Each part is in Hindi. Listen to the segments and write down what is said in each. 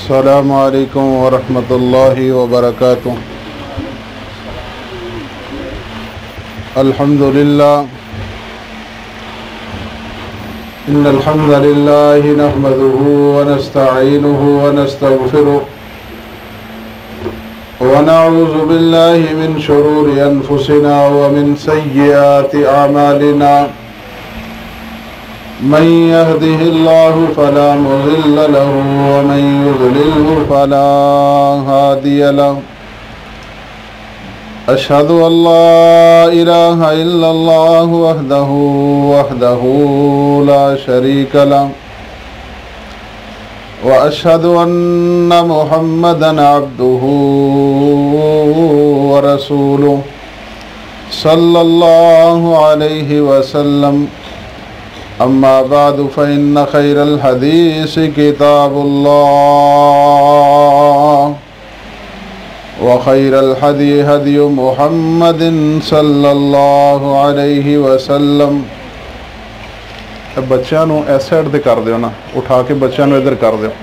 अस्सलामु अलैकुम वरहमतुल्लाहि वबरकातुह। अल्हम्दुलिल्लाह इन्नल हम्दलिल्लाहि नहमदुहु व नस्तईनुहु व नस्तगफिरुह व नऊज़ु बिल्लाहि मिन शुरूरि अनफुसिना व मिन सय्यिआति अमालिना। मन यहदिहिल्लाहु फला मुज़िल्ल लहु व मन युज़लिल्हु फला हादिय लहु। अशहदु अल्ला इलाहा इल्लल्लाहु वहदहु ला शरीक लहु व अशहदु अन्ना मुहम्मदन अब्दुहु व रसूलुहु सल्लल्लाहु अलैहि वसल्लम। अम्मा बादु फ़इन्न खैरल हदीस किताबुल्लाह व खैरल हदी हदी मुहम्मदिन सल्लल्लाहु अलैहि वसल्लम। बच्चों नूं इस साइड ते कर दिओ ना, उठा के बच्चों नूं इधर कर दिओ।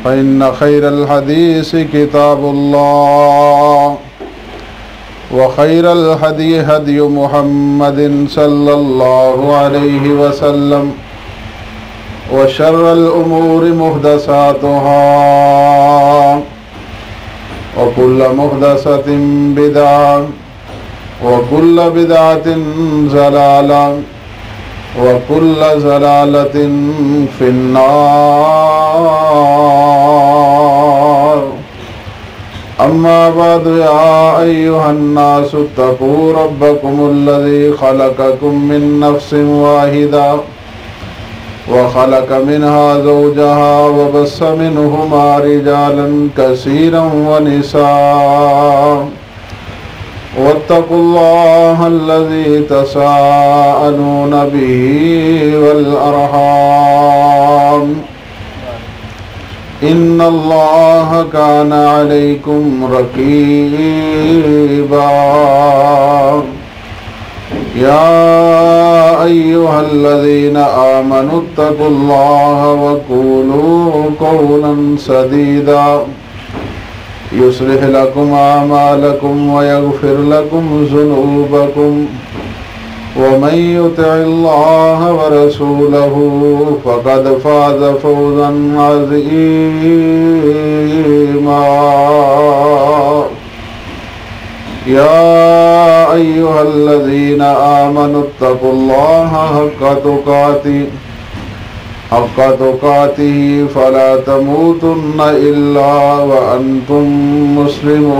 फ़इन्न खैरल हदीस किताबुल्लाह व खैरल हदी हदी मुहम्मदिन सल्लल्लाहु अलैहि वसल्लम व शर्रल उमूरि मुहदसातुहा व कुल्लु मुहदसतिन बिदअह व कुल्लु बिदअतिन ज़लाला व कुल्लु ज़लालतिन फिन्नार। अम्मा बाद या अय्युहन्नासु इत्तक़ू रब्बकुमुल्लज़ी खलक़कुम मिन नफ्सिन वाहिदा व खलक़ मिन्हा ज़ौजहा व बस्स मिन्हुमा रिजालन कसीरन व निसाअ वत्तक़ुल्लाहल्लज़ी तसाअलून बिही वल अर्हाम इन्नल्लाह कान अलैकुम रक़ीबा। या अय्युहल्लज़ीना आमनुत्तक़ुल्लाह व क़ूलू क़ौलन सदीदा युस्लिह लकुम आमालकुम व यग़फ़िर लकुम ज़ुनूबकुम वमन युतिइल्लाह व रसूलहु फ़क़द फ़ाज़ फ़ौज़न अज़ीमा। या अय्युहल्लज़ीना आमनुत्तक़ुल्लाह हक़्क़ तुक़ातिही फ़ला तमूतुन्न इल्ला व अंतुम मुस्लिमून।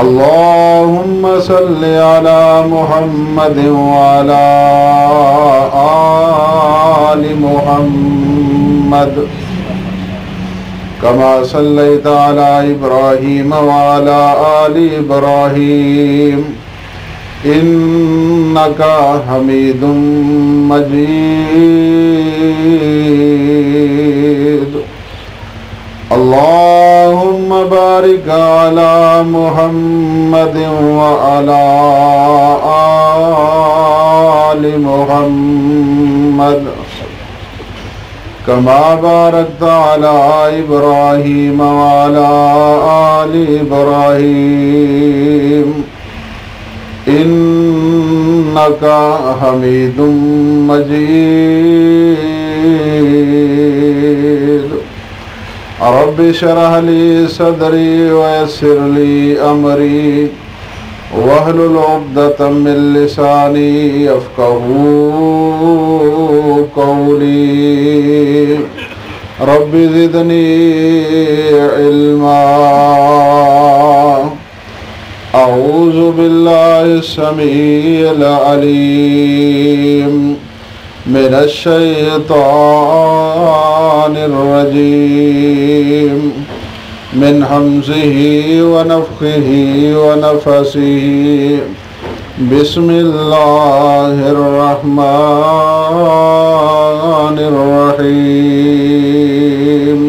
अल्लाहुम्मा सल्लि अला मुहम्मदिन व अला आलि मुहम्मद कमा सल्लैता अला इब्राहीम व अला आलि इब्राहीम इन्नका हमीदुम मजीद। अल्लाहुम्मा बारिक अला मुहम्मदिन व अला आलि मुहम्मद कमा बारकता अला इब्राहीम व अला आलि इब्राहीम इन्नका हमीदुम मजीद। रब्बि शरह ली सदरी व यस्सिर ली अमरी वहलुल उक़दतम मिन लिसानी यफ़क़हू क़ौली। रब्बि ज़िदनी इल्मा। अऊज़ु बिल्लाहि समीइल अलीम मिनश शैतानिर रजीम मिन हम्ज़िही व नफ़्ख़िही व नफ़सिही। बिस्मिल्लाहिर रहमानिर रहीम।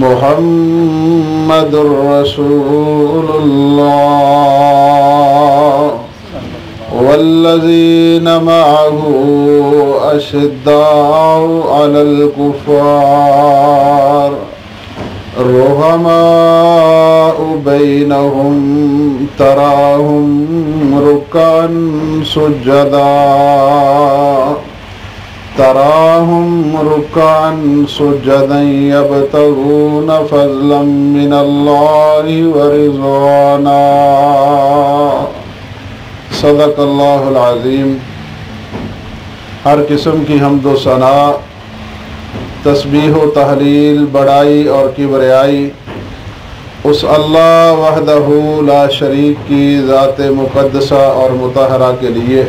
मुहम्मदुर रसूलुल्लाह वल्लज़ीन मअहू अशिद्दाउ अलल कुफ़ार रुहमाउ बैनहुम तराहुम रुक्कअन सुज्जदन यब्तगून फ़ज़लन मिनल्लाहि व रिज़वाना। सदक़ल्लाहुल अज़ीम। हर किस्म की हम्द व सना, तस्बीह व तहलील, बड़ाई और किबरियाई उस अल्लाह वहदहू ला शरीक की ज़ात मुक़द्दसा और मुतहरा के लिए,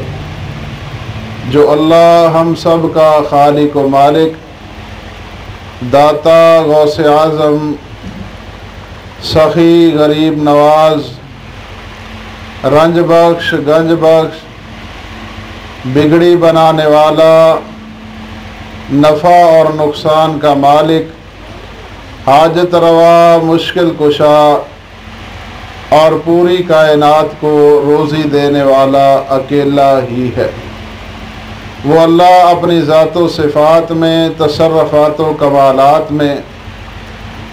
जो अल्लाह हम सब का खालिक व मालिक, दाता, गौसे आज़म, सखी, गरीब नवाज, रंज बख्श, गंज बख्श, बिगड़ी बनाने वाला, नफ़ा और नुकसान का मालिक, हाजत रवा, मुश्किल कुशा और पूरी कायनात को रोज़ी देने वाला अकेला ही है। वो अल्लाह अपनी ज़ातो सिफ़ात में, तसर्रुफ़ात व कमालात में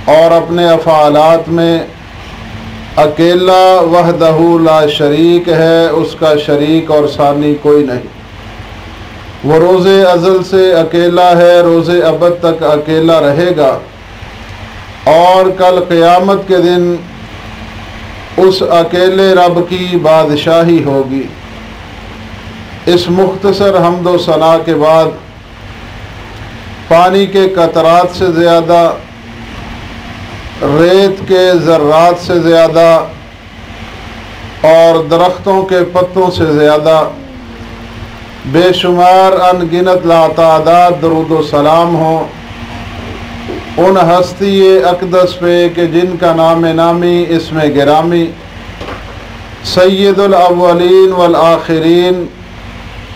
और अपने अफ़ालात में अकेला वहदहू ला शरीक है, उसका शरीक और सानी कोई नहीं। वो रोज़े अज़ल से अकेला है, रोज़े अबद तक अकेला रहेगा और कल क़यामत के दिन उस अकेले रब की बादशाही होगी। इस मुख्तसर हम्द व सना के बाद पानी के कतरात से ज़्यादा, रेत के ज़र्रात से ज़्यादा और दरख्तों के पत्तों से ज़्यादा बेशुमार अनगिनत लातादाद दरूद व सलाम हो उन हस्ती अक़दस पे कि जिनका नाम नामी इसमें गिरामी सय्यदुल अव्वलीन वल आखिरीन,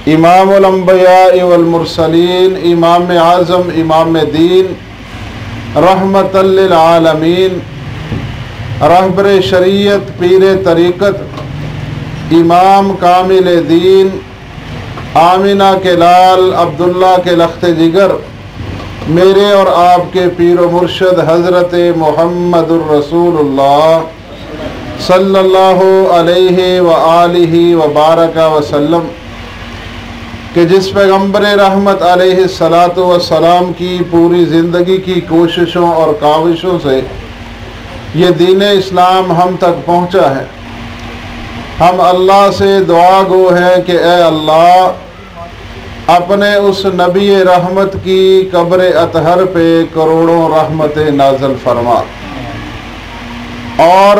इमामुल अंबिया वल मुरसलीन, इमाम आज़म, इमाम दीन, रहमतल लिल आलमीन, रहबर शरीयत, पीर तरीक़त, इमाम कामिल दीन, आमिना के लाल, अब्दुल्ला के लख्त जिगर, मेरे और आपके पीर व मुर्शद हज़रत मुहम्मदुर रसूलुल्लाह सल्लल्लाहु अलैहि व आलिहि व बारका वसल्लम कि जिस पैगम्बर रहमत अलैहिस्सलातु वस्सलाम की पूरी ज़िंदगी की कोशिशों और काविशों से ये दीन इस्लाम हम तक पहुँचा है। हम अल्लाह से दुआ गो हैं कि ए अल्लाह अपने उस नबी रहमत की कब्र अतहर पे करोड़ों रहमत नाज़िल फरमा और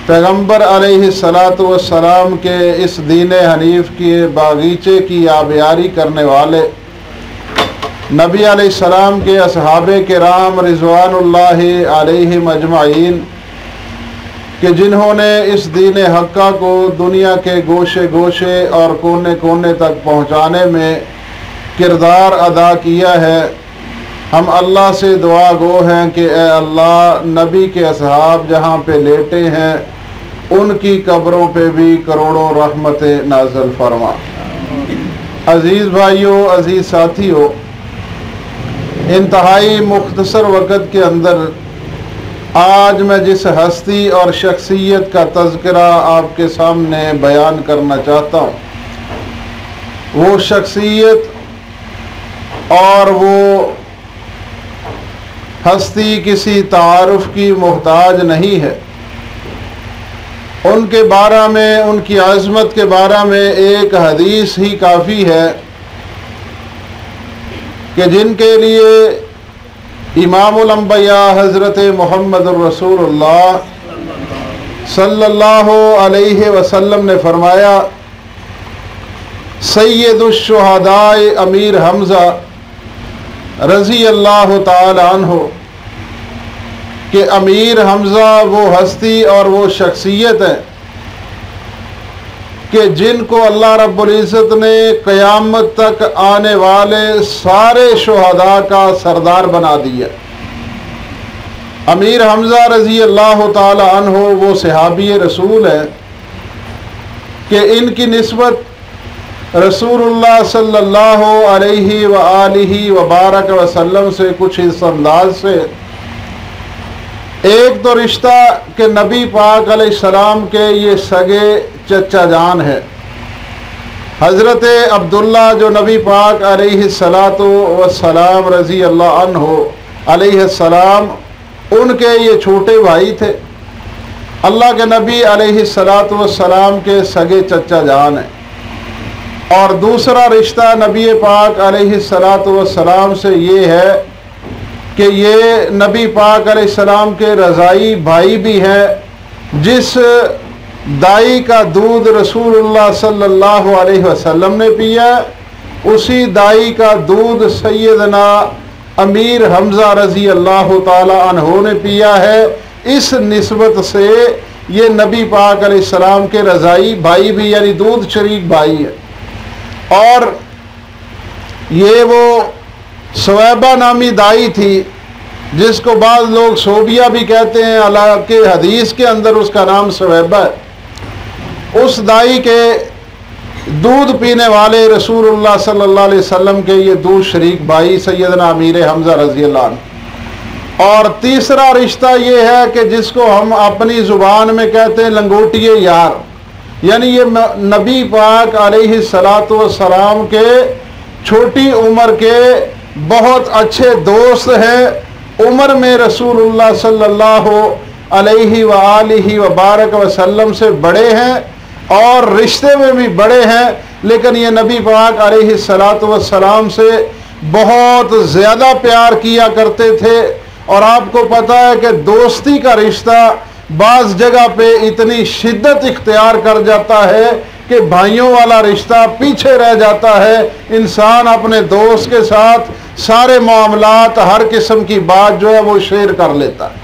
पैगम्बर अलैहिस्सलातु वस्सलाम के इस दीन हनीफ के बागीचे की आबियारी करने वाले नबी अलैहिस्सलाम के असहाबे किराम रिज़वानुल्लाहि अलैहिम अजमाइन कि जिन्होंने इस दीन हक्का को दुनिया के गोशे गोशे और कोने कोने तक पहुँचाने में किरदार अदा किया है। हम अल्लाह से दुआ गो हैं कि ए अल्लाह नबी के असहाब जहाँ पे लेटे हैं उनकी कब्रों पे भी करोड़ों रहमतें नाज़िल फरमा। अज़ीज़ भाइयों, अज़ीज़ साथियों, इंतहाई मुख्तसर वक़्त के अंदर आज मैं जिस हस्ती और शख्सियत का तज़किरा आपके सामने बयान करना चाहता हूँ वो शख्सियत और वो हस्ती किसी तारुफ की मोहताज नहीं है। उनके बारे में, उनकी अज़मत के बारे में एक हदीस ही काफ़ी है कि जिनके लिए इमामुल अंबिया हज़रत मुहम्मदुर रसूलुल्लाह सल्लल्लाहु अलैहि वसल्लम ने फरमाया, सय्यदुश शुहदाए अमीर हमज़ा रज़ी अल्लाह ताला अन्हु कि अमीर हमज़ा वो हस्ती और वो शख्सियत है कि जिनको अल्लाह रब्बुल इज़्ज़त ने क़यामत तक आने वाले सारे शुहदा का सरदार बना दिया। अमीर हमज़ा रज़ी अल्लाह ताला अन्हु वो सहाबी रसूल है कि इनकी निस्बत रसूलुल्लाह सल्लल्लाहु अलैहि व आलिहि व बारक वसल्लम से कुछ इस अंदाज से। एक तो रिश्ता के नबी पाक अलैहिस्सलाम के ये सगे चचा जान है, हज़रत अब्दुल्ला जो नबी पाक अलैहिस्सलातु वस्सलाम रज़ी अल्लाह अन्हु अलैहिस्सलाम, उनके ये छोटे भाई थे, अल्लाह के नबी अलैहिस्सलातु वस्सलाम के सगे चचा जान है। और दूसरा रिश्ता नबी पाक अलैहिस्सलातु वस्सलाम से ये है कि ये नबी पाक अलैहिस्सलाम के रज़ाई भाई भी हैं, जिस दाई का दूध रसूलुल्लाह सल्लल्लाहु अलैहि वसल्लम ने पिया, उसी दाई का दूध सैयदना अमीर हमज़ा रज़ी अल्लाह ताला अन्हु ने पिया है। इस निस्बत से ये नबी पाक अलैहिस्सलाम के रज़ाई भाई भी, यानी दूध शरीक भाई है। और ये वो सुवैबा नामी दाई थी, जिसको बाद लोग सोबिया भी कहते हैं, हालांकि हदीस के अंदर उसका नाम सुवैबा है। उस दाई के दूध पीने वाले रसूलुल्लाह सल्लल्लाहु अलैहि वसल्लम के ये दूध शरीक भाई सैयदना अमीर हमज़ा रज़ी अल्लाह अन्हु। और तीसरा रिश्ता ये है कि जिसको हम अपनी ज़ुबान में कहते हैं लंगोटिए यार, यानी ये नबी पाक अलैहिस्सलातु वस्सलाम के छोटी उम्र के बहुत अच्छे दोस्त हैं, उम्र में रसूलुल्लाह सल्लल्लाहु अलैहि व आलिहि व बारक वसल्लम से बड़े हैं और रिश्ते में भी बड़े हैं, लेकिन ये नबी पाक अलैहिस्सलातु वस्सलाम से बहुत ज़्यादा प्यार किया करते थे। और आपको पता है कि दोस्ती का रिश्ता बाज़ जगह पे इतनी शिद्दत इख्तियार कर जाता है कि भाइयों वाला रिश्ता पीछे रह जाता है। इंसान अपने दोस्त के साथ सारे मामलात, हर किस्म की बात जो है वो शेयर कर लेता है।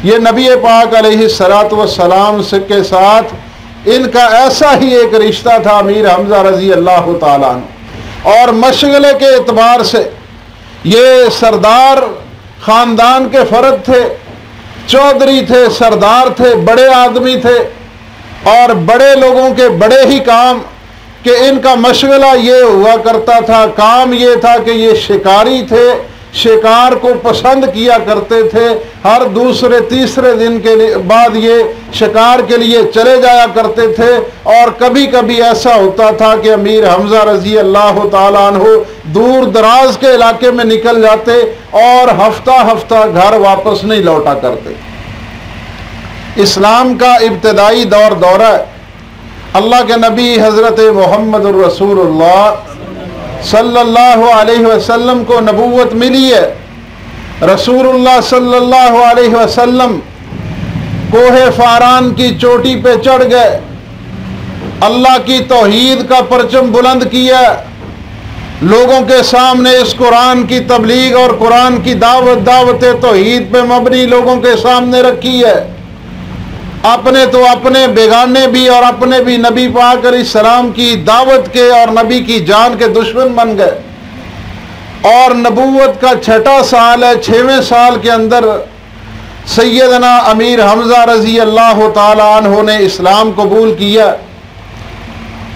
ये नबी पाक अलैहिस्सलातु वस्सलाम के साथ इनका ऐसा ही एक रिश्ता था अमीर हमज़ा रज़ी अल्लाह ताला अन्हु। और मशगले के एतबार से ये सरदार ख़ानदान के फ़र्द थे, चौधरी थे, सरदार थे, बड़े आदमी थे और बड़े लोगों के बड़े ही काम कि इनका मशगला ये हुआ करता था, काम ये था कि ये शिकारी थे, शिकार को पसंद किया करते थे। हर दूसरे तीसरे दिन के बाद ये शिकार के लिए चले जाया करते थे। और कभी कभी ऐसा होता था कि अमीर हमज़ा रज़ी अल्लाह ताला अन्हु दूर दराज के इलाके में निकल जाते और हफ्ता हफ्ता घर वापस नहीं लौटा करते। इस्लाम का इब्तदाई दौर है। अल्लाह के नबी हज़रत मोहम्मद रसूलुल्लाह सल्लल्लाहु अलैहि वसल्लम को नबूवत मिली है। रसूलुल्लाह सल्लल्लाहु अलैहि वसल्लम कोहे फारान की चोटी पे चढ़ गए, अल्लाह की तौहीद का परचम बुलंद किया, लोगों के सामने इस कुरान की तबलीग और कुरान की दावत तौहीद पे मबनी लोगों के सामने रखी है। अपने तो अपने, बेगाने भी और अपने भी नबी पाक अलैहिस्सलाम की दावत के और नबी की जान के दुश्मन बन गए। और नबूवत का 6वां साल है, 6वें साल के अंदर सैयदना अमीर हमज़ा रज़ी अल्लाह ताला अन्हु ने इस्लाम कबूल किया।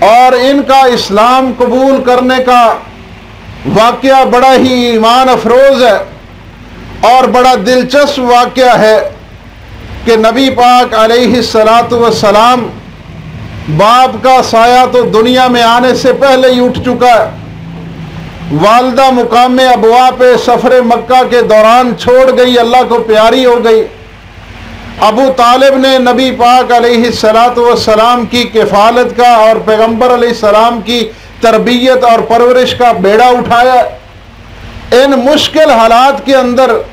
और इनका इस्लाम कबूल करने का वाक़या बड़ा ही ईमान अफरोज़ है और बड़ा दिलचस्प वाक़या है कि नबी पाक अलैहिस्सलातु वस्सलाम बाप का साया तो दुनिया में आने से पहले ही उठ चुका है। वालदा मुकाम अबवा पे सफ़र मक्का के दौरान छोड़ गई, अल्लाह को प्यारी हो गई। अबू तालिब ने नबी पाक अलैहिस्सलातु वस्सलाम की किफ़ालत का और पैगम्बर अलैहिस्सलाम की तरबियत और परवरिश का बेड़ा उठाया। इन मुश्किल हालात के अंदर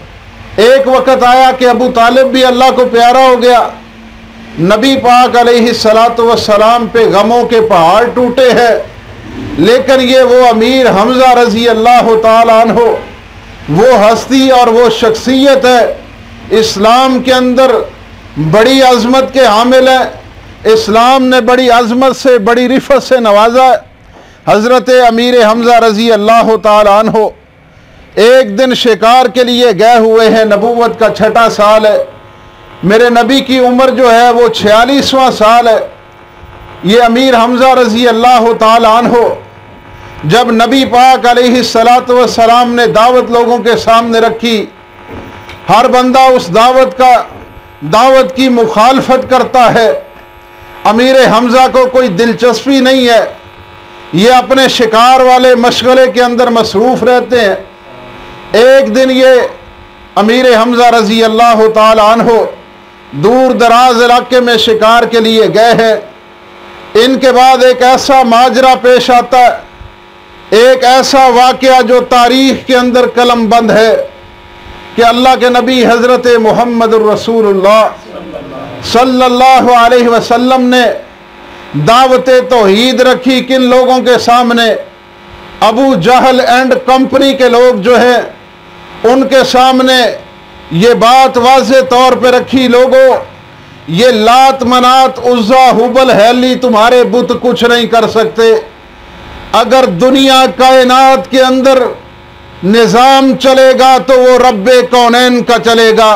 एक वक़्त आया कि अबू तालिब भी अल्लाह को प्यारा हो गया। नबी पाक अलैहिस्सलातु वस्सलाम पे गमों के पहाड़ टूटे हैं, लेकिन ये वो अमीर हमज़ा रज़ी अल्लाह ताला अन्हु, वो हस्ती और वो शख्सियत है इस्लाम के अंदर बड़ी अज़मत के हामिल है। इस्लाम ने बड़ी अज़मत से, बड़ी रिफ़त से नवाजा। हज़रत अमीर हमज़ा रज़ी अल्लाह ताला अन्हु एक दिन शिकार के लिए गए हुए हैं। नबूवत का 6वां साल है। मेरे नबी की उम्र जो है वो 46वां साल है। ये अमीर हमजा रजी अल्लाह ताला अन्हो जब नबी पाक अलैहिस्सलातु वस्सलाम ने दावत लोगों के सामने रखी, हर बंदा उस दावत की मुखालफत करता है। अमीर हमजा को कोई दिलचस्पी नहीं है, ये अपने शिकार वाले मशगले के अंदर मसरूफ़ रहते हैं। एक दिन ये अमीर हमजा रजी अल्लाह ताला अन्हो दूर दराज इलाके में शिकार के लिए गए हैं। इनके बाद एक ऐसा माजरा पेश आता है, एक ऐसा वाक़या जो तारीख के अंदर कलम बंद है कि अल्लाह के नबी हज़रत मुहम्मदुर रसूलुल्लाह सल्लल्लाहु अलैहि वसल्लम ने दावत तौहीद रखी। किन लोगों के सामने? अबू जहल एंड कंपनी के लोग जो हैं उनके सामने ये बात वाज़े तौर पे रखी, लोगों ये लात मनात उज़्ज़ा हुबल हैली तुम्हारे बुत कुछ नहीं कर सकते। अगर दुनिया कायनात के अंदर निज़ाम चलेगा तो वो रब्बे कौनैन का चलेगा।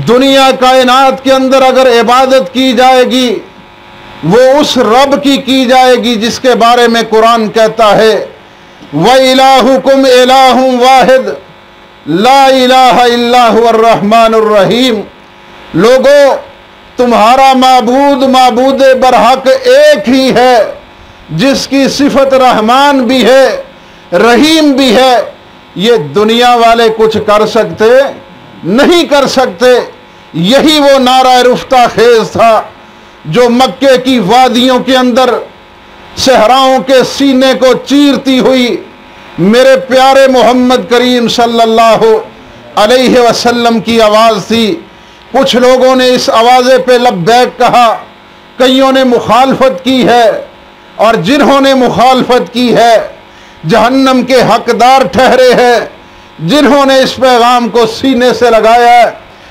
दुनिया कायनात के अंदर अगर इबादत की जाएगी वो उस रब की जाएगी जिसके बारे में कुरान कहता है व इलाहुकुम इलाहुम वाहिद ला इलाहा इल्ला हुवर रहमानुर रहीम। लोगो तुम्हारा माबूद बरहक एक ही है जिसकी सिफत रहमान भी है रहीम भी है। ये दुनिया वाले कुछ कर सकते नहीं कर सकते। यही वो नारा रुफ्ता खेज था जो मक्के की वादियों के अंदर सहराओं के सीने को चीरती हुई मेरे प्यारे मोहम्मद करीम सल्लल्लाहु अलैहि वसल्लम की आवाज़ थी। कुछ लोगों ने इस आवाज़े पे लब्बैक कहा, कईयों ने मुखालफत की है, और जिन्होंने मुखालफत की है जहन्नम के हकदार ठहरे हैं। जिन्होंने इस पैगाम को सीने से लगाया है,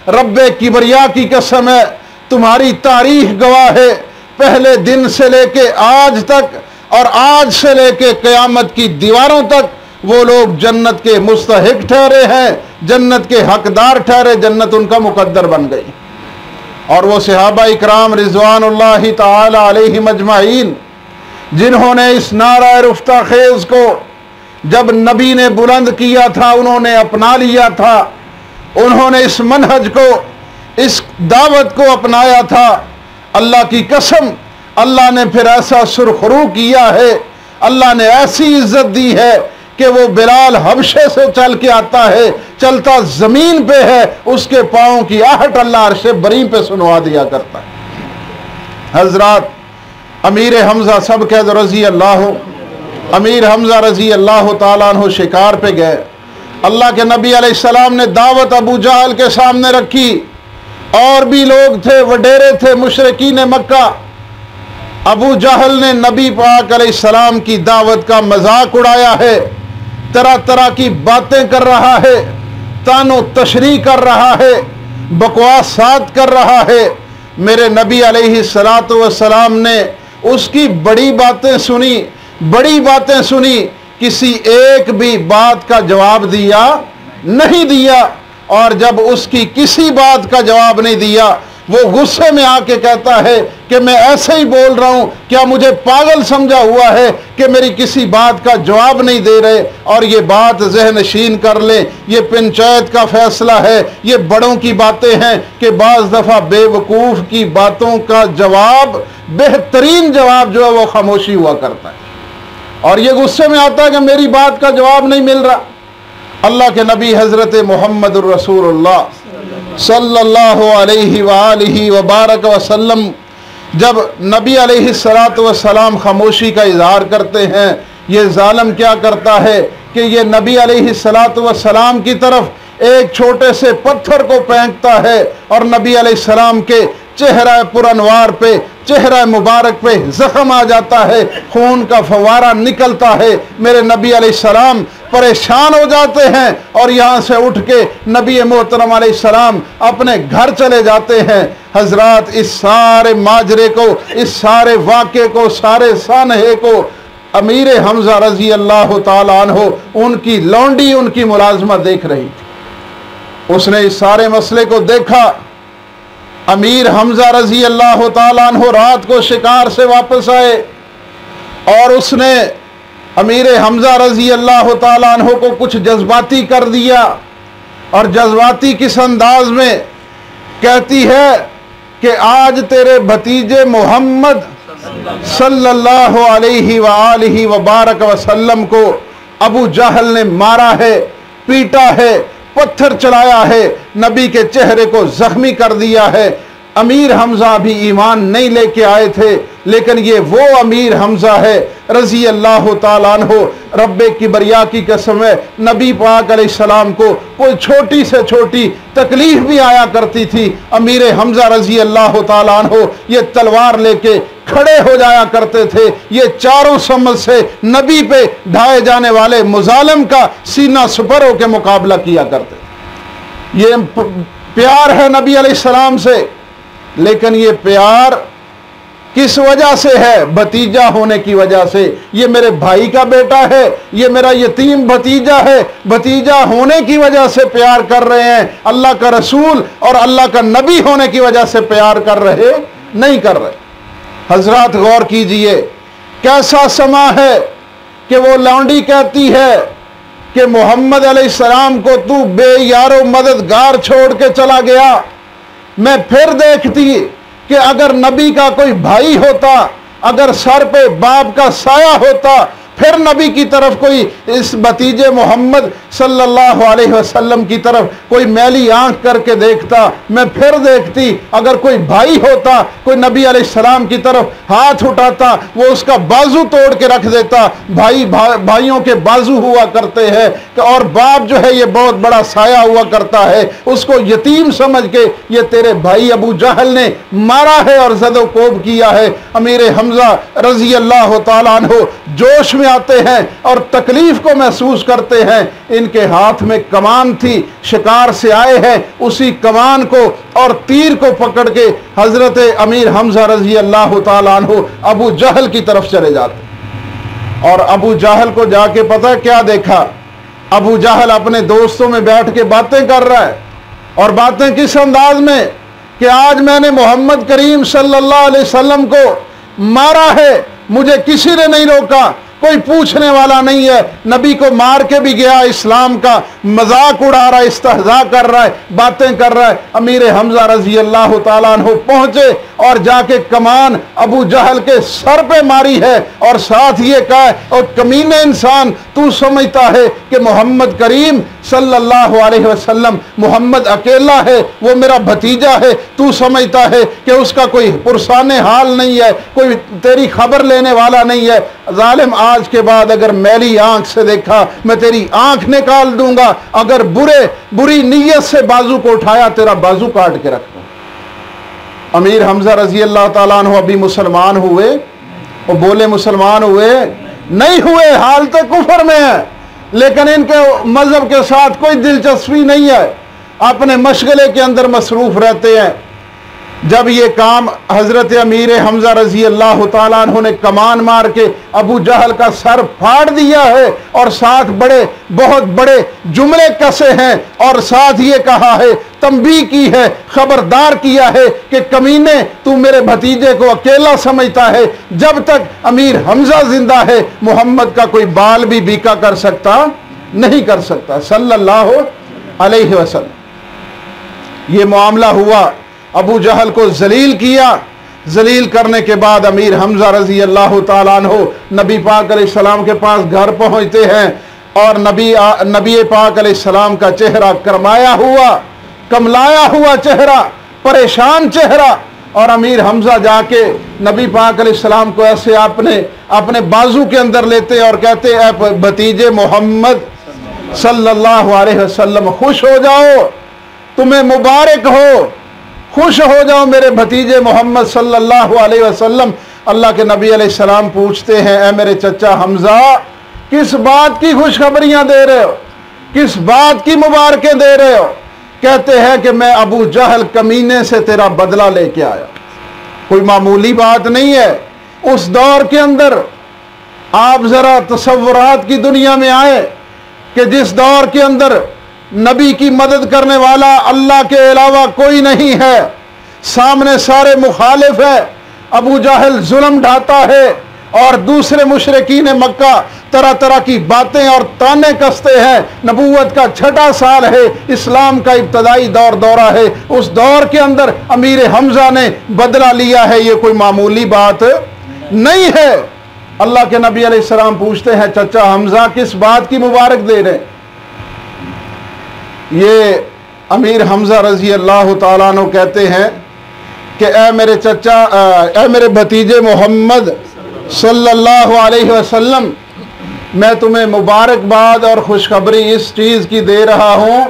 रब्बे किबरिया की कसम है, तुम्हारी तारीख गवाह है, पहले दिन से लेके आज तक और आज से लेके क़यामत की दीवारों तक वो लोग जन्नत के मुस्तहिक ठहरे हैं, जन्नत के हकदार ठहरे, जन्नत उनका मुकद्दर बन गई। और वो सहाबा इकराम रिज़वानुल्लाहि ताला अलैहिम अजमाइन जिन्होंने इस नारा रुफ्ता खेज को जब नबी ने बुलंद किया था उन्होंने अपना लिया था, उन्होंने इस मनहज को इस दावत को अपनाया था। अल्लाह की कसम अल्लाह ने फिर ऐसा सुरखरू किया है, अल्लाह ने ऐसी इज्जत दी है कि वो बिलाल हबशे से चल के आता है, चलता जमीन पे है, उसके पाँव की आहट अल्लाह अर्श बरी पे सुनवा दिया करता है। हजरात अमीर हमजा सब कह दो रजी अल्लाह, अमीर हमजा रजी अल्लाह ताला अन्हु शिकार पे गए। अल्लाह के नबी अलैहिस्सलाम ने दावत अबू जहल के सामने रखी, और भी लोग थे, वडेरे थे, मुशरिकीन मक्का। अबू जहल ने नबी पाक अलैहिस्सलाम की दावत का मजाक उड़ाया है, तरह तरह की बातें कर रहा है, तानो तशरी कर रहा है, बकवासात कर रहा है। मेरे नबी अलैहिस्सलातु वस्सलाम ने उसकी बड़ी बातें सुनी, किसी एक भी बात का जवाब दिया नहीं दिया। और जब उसकी किसी बात का जवाब नहीं दिया, वो गुस्से में आके कहता है कि मैं ऐसे ही बोल रहा हूं, क्या मुझे पागल समझा हुआ है कि मेरी किसी बात का जवाब नहीं दे रहे। और ये बात ज़हनशीन कर ले, ये पंचायत का फैसला है, ये बड़ों की बातें हैं कि बाज़ दफ़ा बेवकूफ़ की बातों का जवाब, बेहतरीन जवाब जो है वो खामोशी हुआ करता है। और ये गुस्से में आता है कि मेरी बात का जवाब नहीं मिल रहा। अल्लाह के नबी हज़रत मुहम्मदुर रसूलुल्लाह सल्लल्लाहु अलैहि वालिहि व बारक वसल्लम जब नबी अलैहिस्सलातु वस्सलाम खामोशी का इजहार करते हैं, ये जालिम क्या करता है कि ये नबी अलैहिस्सलातु वस्सलाम की तरफ एक छोटे से पत्थर को फेंकता है और नबी अलैहिस्सलाम के चेहरा पुरनवार पे, चेहरा मुबारक पे जख्म आ जाता है, खून का फवारा निकलता है। मेरे नबी अलैहिस्सलाम परेशान हो जाते हैं और यहाँ से उठ के नबी मोहतरम अलैहिस्सलाम अपने घर चले जाते हैं। हजरात इस सारे माजरे को, इस सारे वाक़े को, सारे सानहे को अमीर हमजा रजी अल्लाह ताला अन्हु उनकी लौंडी, उनकी मुलाजमा देख रही थी। उसने इस सारे मसले को देखा अमीर हमजा रजी अल्लाह ताला अन्हु रात को शिकार से वापस आए और उसने अमीर हमजा रजी अल्लाह ताला अन्हु को कुछ जज्बाती कर दिया और जज्बाती किस अंदाज में कहती है कि आज तेरे भतीजे मोहम्मद सल्लल्लाहु अलैहि व आलिहि व बारक वसल्लम को अबू जहल ने मारा है, पीटा है, पत्थर चलाया है, नबी के चेहरे को जख्मी कर दिया है। अमीर हमजा भी ईमान नहीं लेके आए थे, लेकिन ये वो अमीर हमजा है रजी अल्लाह ताला अन्हु। रब्बे किबरिया की कसम है, नबी पाक अलैहिस्सलाम को कोई छोटी से छोटी तकलीफ भी आया करती थी, अमीर हमजा रजी अल्लाह ताला अन्हु ये तलवार लेके खड़े हो जाया करते थे। ये चारों समझ से नबी पे ढाए जाने वाले मुजालिम का सीना सुपर होकर मुकाबला किया करते। ये प्यार है नबी अलैहिस्सलाम से, लेकिन ये प्यार किस वजह से है? भतीजा होने की वजह से। ये मेरे भाई का बेटा है, ये मेरा यतीम भतीजा है, भतीजा होने की वजह से प्यार कर रहे हैं। अल्लाह का रसूल और अल्लाह का नबी होने की वजह से प्यार कर रहे नहीं कर रहे। हजरात गौर कीजिए, कैसा समा है कि वो लौंडी कहती है कि मोहम्मद अलैहिस्सलाम को तू बेयारो मददगार छोड़ के चला गया। मैं फिर देखती कि अगर नबी का कोई भाई होता, अगर सर पे बाप का साया होता, फिर नबी की तरफ कोई इस भतीजे मोहम्मद सल्लल्लाहु अलैहि वसल्लम की तरफ कोई मैली आंख करके देखता। मैं फिर देखती अगर कोई भाई होता, कोई नबी अलैहिस्सलाम की तरफ हाथ उठाता, वो उसका बाजू तोड़ के रख देता। भाइयों के बाजू हुआ करते हैं और बाप जो है ये बहुत बड़ा साया हुआ करता है। उसको यतीम समझ के ये तेरे भाई अबू जहल ने मारा है और ज़दोकोब किया है। अमीर हमजा रजी अल्लाह ताला अन्हु जोश आते हैं और तकलीफ को महसूस करते हैं। इनके हाथ में कमान थी, शिकार से आए हैं, उसी कमान को और तीर को पकड़ के हजरत अमीर हमजा रजी अल्लाह ताला अन्हु अबू जहल की तरफ चले जाते। और अबू जहल को जाके पता क्या देखा? अबू जहल अपने दोस्तों में बैठ के बातें कर रहा है। और बातें किस अंदाज में कि आज मैंने मोहम्मद करीम सल्लल्लाहु अलैहि वसल्लम को मारा है, मुझे किसी ने नहीं रोका, कोई पूछने वाला नहीं है। नबी को मार के भी गया, इस्लाम का मजाक उड़ा रहा है, इस्तेहजा कर रहा है, बातें कर रहा है। अमीर हमजा रजी अल्लाह ताला अन्हु पहुंचे और जाके कमान अबू जहल के सर पे मारी है और साथ ये कहा, और कमीने इंसान, तू समझता है कि मोहम्मद करीम सल्लल्लाहु अलैहि वसल्लम मोहम्मद अकेला है, वो मेरा भतीजा है, तू समझता है कि उसका कोई पुरसाने हाल नहीं है, कोई तेरी खबर लेने वाला नहीं है। जालिम, आज के बाद अगर मैली आंख से देखा मैं तेरी आंख निकाल दूंगा, अगर बुरी नीयत से बाजू को उठाया तेरा बाजू काट के रख दूंगा। अमीर हमजा रजी अल्लाह ताला अन्हु अभी मुसलमान हुए और बोले मुसलमान हुए नहीं हुए, हाल तो कुफर में है, लेकिन इनके मजहब के साथ कोई दिलचस्पी नहीं है, अपने मशगले के अंदर मसरूफ रहते हैं। जब ये काम हजरत अमीर हमजा रजी अल्लाह ताला अन्हु ने कमान मार के अबू जहल का सर फाड़ दिया है और साथ बहुत बड़े जुमले कसे हैं और साथ ये कहा है, तंबीह की है, खबरदार किया है कि कमीने तू मेरे भतीजे को अकेला समझता है, जब तक अमीर हमजा जिंदा है मोहम्मद का कोई बाल भी बीका कर सकता नहीं कर सकता सल्लल्लाहु अलैहि वसल्लम। ये मामला हुआ, अबू जहल को जलील किया। जलील करने के बाद अमीर हमजा रजी अल्लाह ताला अन्हु नबी पाक अलैहिस्सलाम के पास घर पहुंचते हैं और नबी पाक अलैहिस्सलाम का चेहरा कमलाया हुआ चेहरा, परेशान चेहरा। और अमीर हमजा जाके नबी पाक अलैहिस्सलाम को ऐसे अपने बाजू के अंदर लेते और कहते, ऐ भतीजे मोहम्मद सल्लल्लाहु अलैहि वसल्लम, खुश हो जाओ, तुम्हें मुबारक हो, खुश हो जाओ मेरे भतीजे मोहम्मद सल्लल्लाहु अलैहि वसल्लम। अल्लाह के नबी अलैहिस्सलाम पूछते हैं, ऐ मेरे चचा हमजा, किस बात की खुशखबरियां दे रहे हो, किस बात की मुबारकें दे रहे हो? कहते हैं कि मैं अबू जहल कमीने से तेरा बदला लेके आया। कोई मामूली बात नहीं है। उस दौर के अंदर आप जरा तसव्वुरात की दुनिया में आए कि जिस दौर के अंदर नबी की मदद करने वाला अल्लाह के अलावा कोई नहीं है, सामने सारे मुखालिफ है, अबू जहल जुल्म ढाता है और दूसरे मुशरिकीन मक्का तरह तरह की बातें और ताने कसते हैं। नबूवत का 6वां साल है, इस्लाम का इब्तदाई दौरा है। उस दौर के अंदर अमीर हमजा ने बदला लिया है, ये कोई मामूली बात नहीं है। अल्लाह के नबी अलैहिस्सलाम पूछते हैं, चचा हमजा किस बात की मुबारक दे रहे? ये अमीर हमजा रजी अल्लाह तआला अन्हु कहते हैं कि ए मेरे चचा, ए मेरे भतीजे मोहम्मद सल्लल्लाहु अलैहि वसल्लम, मैं तुम्हें मुबारकबाद और खुशखबरी इस चीज़ की दे रहा हूँ,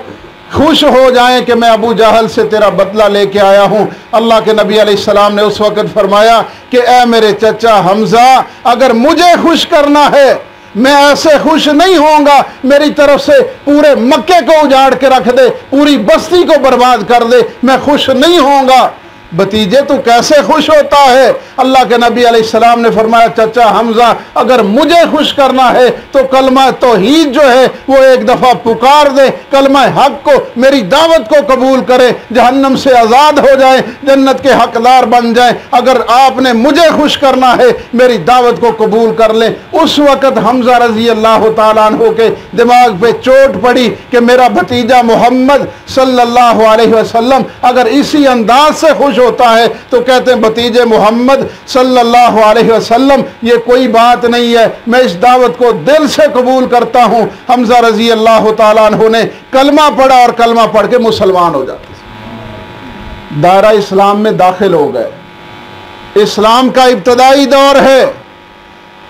खुश हो जाएं कि मैं अबू जहल से तेरा बदला लेके आया हूँ। अल्लाह के नबी अलैहिस्सलाम ने उस वक़्त फरमाया कि ए मेरे चचा हमजा, अगर मुझे खुश करना है मैं ऐसे खुश नहीं होऊंगा मेरी तरफ से पूरे मक्के को उजाड़ के रख दे, पूरी बस्ती को बर्बाद कर दे, मैं खुश नहीं होऊंगा। भतीजे तू कैसे खुश होता है? अल्लाह के नबी अलैहिस्सलाम ने फरमाया, चचा हमजा अगर मुझे खुश करना है तो कलमा तौहीद जो है वो एक दफ़ा पुकार दे, कलमा हक को, मेरी दावत को कबूल करे, जहन्नम से आज़ाद हो जाए, जन्नत के हकदार बन जाए। अगर आपने मुझे खुश करना है मेरी दावत को कबूल कर ले। उस वक़्त हमजा रजी अल्लाह तआला अन्हु के दिमाग पे चोट पड़ी कि मेरा भतीजा मोहम्मद सल्लल्लाहु अलैहि वसल्लम अगर इसी अंदाज से खुश होता है तो कहते हैं भतीजे मोहम्मद सल्लल्लाहु अलैहि वसल्लम, ये कोई बात नहीं है, मैं इस दावत को दिल से कबूल करता हूँ। हमजा रजी अल्लाह तआला अन्हु ने कलमा पढ़ा और कलमा पढ़ के मुसलमान हो जाते, दायरा इस्लाम में दाखिल हो गए। इस्लाम का इब्तदाई दौर है,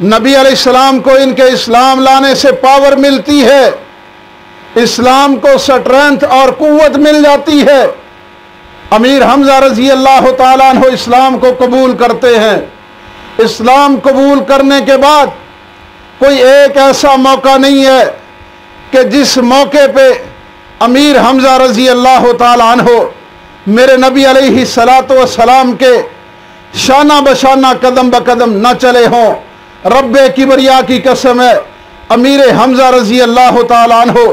नबी अलैहिस्सलाम को इनके इस्लाम लाने से पावर मिलती है, इस्लाम को स्ट्रेंथ और कुव्वत मिल जाती है। अमीर हमजा रजी अल्लाह तआला अन्हु इस्लाम को कबूल करते हैं। इस्लाम कबूल करने के बाद कोई एक ऐसा मौका नहीं है कि जिस मौके पे अमीर हमजा रजी अल्लाह तआला अन्हु मेरे नबी अलैहि सलातो व सलाम के शाना बशाना कदम ब कदम न चले हों। रब्बे किबरिया की कसम है, अमीर हमजा रजी अल्लाह तआला अन्हु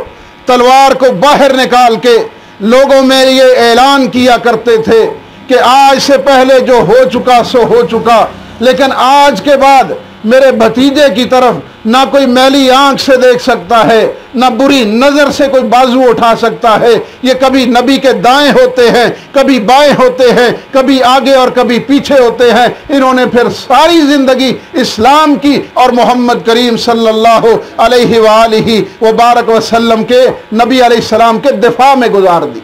तलवार को बाहर निकाल के लोगों में ये ऐलान किया करते थे कि आज से पहले जो हो चुका सो हो चुका, लेकिन आज के बाद मेरे भतीजे की तरफ ना कोई मैली आंख से देख सकता है, ना बुरी नज़र से कोई बाजू उठा सकता है। ये कभी नबी के दाएं होते हैं, कभी बाएं होते हैं, कभी आगे और कभी पीछे होते हैं। इन्होंने फिर सारी ज़िंदगी इस्लाम की और मोहम्मद करीम सल्लल्लाहु अलैहि वालिहि व बारक वसल्लम के नबी अलैहिस्सलाम के दिफा में गुजार दी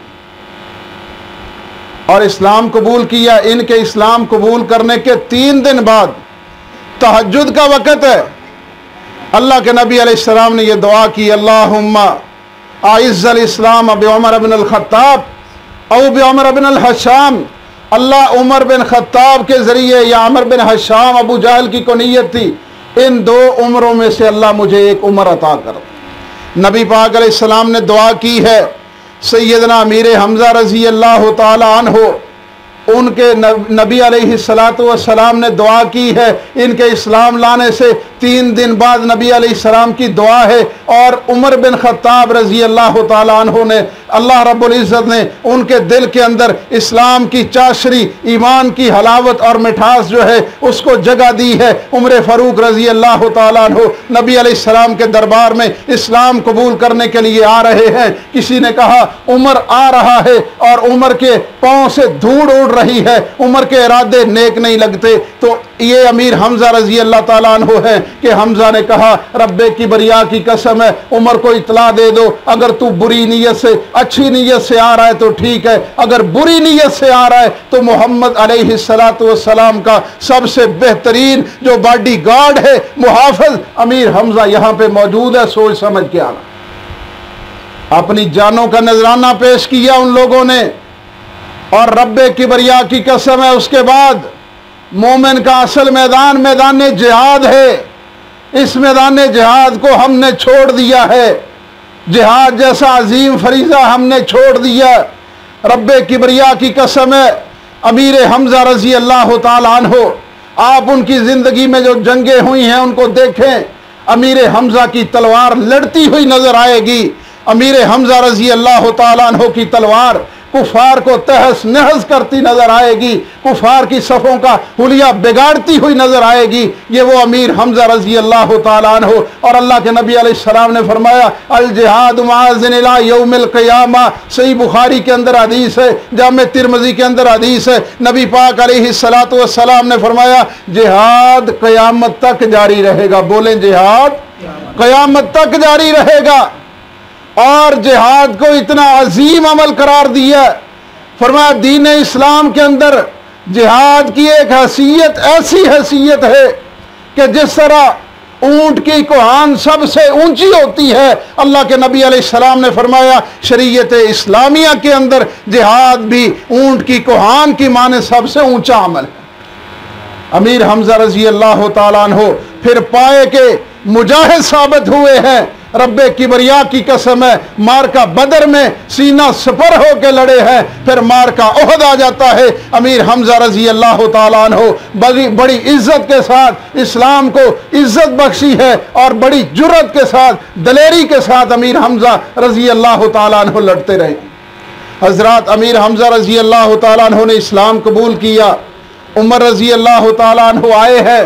और इस्लाम कबूल किया। इनके इस्लाम कबूल करने के 3 दिन बाद तहज्जुद का वक़्त है, अल्लाह के नबी अलैहिस्सलाम ने यह दुआ की, अल्लाहुम्मा आइज़्ज़ल इस्लाम बि उमर बिन अल-खत्ताब औ बि उमर बिन अल-हशाम। अल्लाह उमर बिन खत्ताब के ज़रिए या उमर बिन हशाम, अबू जहल की कुनियत थी, इन 2 उमरों में से अल्लाह मुझे एक उमर अता कर। नबी पाक अलैहिस्सलाम ने दुआ की है। सैयदना अमीर हमजा रज़ी अल्लाह तआला अन्हु उनके नबी अलैहिस्सलातु वस्सलाम ने दुआ की है। इनके इस्लाम लाने से 3 दिन बाद नबी अलैहिस्सलाम की दुआ है और उमर बिन खत्ताब रज़ी अल्लाह तआला अन्हु ने, अल्लाह रब्बुल इज़्ज़त ने उनके दिल के अंदर इस्लाम की चाशरी, ईमान की हलावत और मिठास जो है उसको जगह दी है। उमर फ़ारूक रज़ी अल्लाह तआला अन्हु नबी अलैहिस्सलाम के दरबार में इस्लाम कबूल करने के लिए आ रहे हैं। किसी ने कहा उमर आ रहा है और उमर के पाँव से धूड़ उड़ रही है, उमर के इरादे नेक नहीं लगते। तो ये अमीर हमजा रज़ी अल्लाह तआला अन्हु है कि हमजा ने कहा, रब्बे की बरिया की कसम है, उमर को इतला दे दो, अगर तू बुरी नीयत से अच्छी नीयत से आ रहा है तो ठीक है, अगर बुरी नीयत से आ रहा है तो मोहम्मद अलैहिस्सलातु वस्सलाम का सबसे बेहतरीन जो बॉडी गार्ड है, मुहाफ़िज़ अमीर हमजा यहाँ पे मौजूद है, सोच समझ के आना। अपनी जानों का नजराना पेश किया उन लोगों ने और रब्बे किबरिया की कसम है उसके बाद मोमिन का असल मैदान मैदान जिहाद है। इस मैदान जिहाद को हमने छोड़ दिया है, जिहाद जैसा अजीम फरीज़ा हमने छोड़ दिया। रब्बे किबरिया की कसम है, अमीर हमजा रज़ी अल्लाह तआला अन्हु, आप उनकी ज़िंदगी में जो जंगें हुई हैं उनको देखें, अमीर हमजा की तलवार लड़ती हुई नज़र आएगी। अमीर हमजा रज़ी अल्लाह तआला अन्हु की तलवार कुफार को तहस नहस करती नजर आएगी, कुफार की सफ़ों का हुलिया बिगाड़ती हुई नजर आएगी। ये वो अमीर हमजा रजी अल्लाह तआला अन्हु। और अल्लाह के नबी अलैहिस्सलाम ने फरमाया अल जिहाद मुआज़िन इला यौमिल क़ियामा। सही बुखारी के अंदर हदीस है, जामे तिरमिज़ी के अंदर हदीस है। नबी पाक अलैहिस्सलातु वस्सलाम ने फरमाया जिहाद क़यामत तक जारी रहेगा। बोलें जिहाद क़यामत तक जारी रहेगा। और जिहाद को इतना अजीम अमल करार दिया, फरमाया दीन इस्लाम के अंदर जिहाद की एक हैसियत ऐसी हैसियत है कि जिस तरह ऊंट की कोहान सबसे ऊंची होती है, अल्लाह के नबी अलैहिस्सलाम ने फरमाया शरीयत इस्लामिया के अंदर जिहाद भी ऊंट की कोहान की माने सबसे ऊंचा अमल है। अमीर हमजा रजी अल्लाह तआला अन्हु फिर पाए के मुजाहिद साबित हुए हैं। रब्बे किबरिया की कसम है, मार्का बदर में सीना सफर होकर लड़े हैं, फिर मार्का ओहद आ जाता है। अमीर हमजा रजी अल्लाह तआला अन्हु बड़ी इज्जत के साथ इस्लाम को इज्जत बख्शी है और बड़ी जुर्रत के साथ दलेरी के साथ अमीर हमजा रजी अल्लाह तआला अन्हु लड़ते रहे। हजरत अमीर हमजा रजी अल्लाह तआला अन्हु ने इस्लाम कबूल किया। उमर रजी अल्लाह तआला अन्हु आए हैं,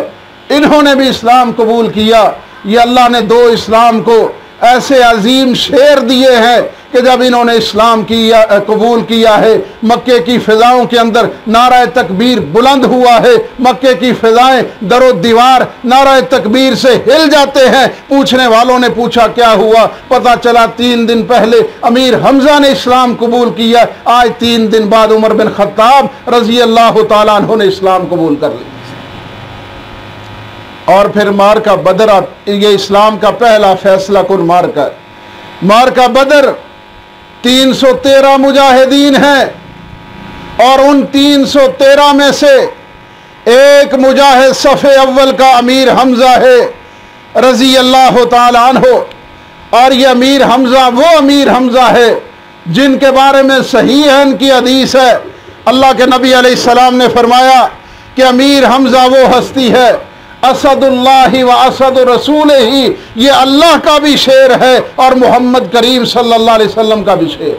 इन्होंने भी इस्लाम कबूल किया। ये अल्लाह ने दो इस्लाम को ऐसे अजीम शेर दिए हैं कि जब इन्होंने इस्लाम किया कबूल किया है, मक्के की फ़िज़ाओं के अंदर नारा तकबीर बुलंद हुआ है। मक्के की फ़िज़ाएं दरो दीवार नारा तकबीर से हिल जाते हैं। पूछने वालों ने पूछा क्या हुआ, पता चला 3 दिन पहले अमीर हमजा ने इस्लाम कबूल किया, आज 3 दिन बाद उमर बिन खत्ताब रज़ी अल्लाह तआला अन्हु ने इस्लाम कबूल कर लिया। और फिर मार्का बदर, ये इस्लाम का पहला फैसला कुन मार्का। मार्का बदर 313 मुजाहिदीन हैं और उन 313 में से एक मुजाहिद सफ़े अव्वल का अमीर हमजा है रज़ी अल्लाह तआला अन्हु। और ये अमीर हमजा वो अमीर हमजा है जिनके बारे में सही है इनकी हदीस है। अल्लाह के नबी अलैहिस्सलाम ने फरमाया कि अमीर हमजा वो हस्ती है असदुल्लाहि व असद रसूल ही, ये अल्लाह का भी शेर है और मोहम्मद करीम सल्लल्लाहु अलैहि वसल्लम का भी शेर।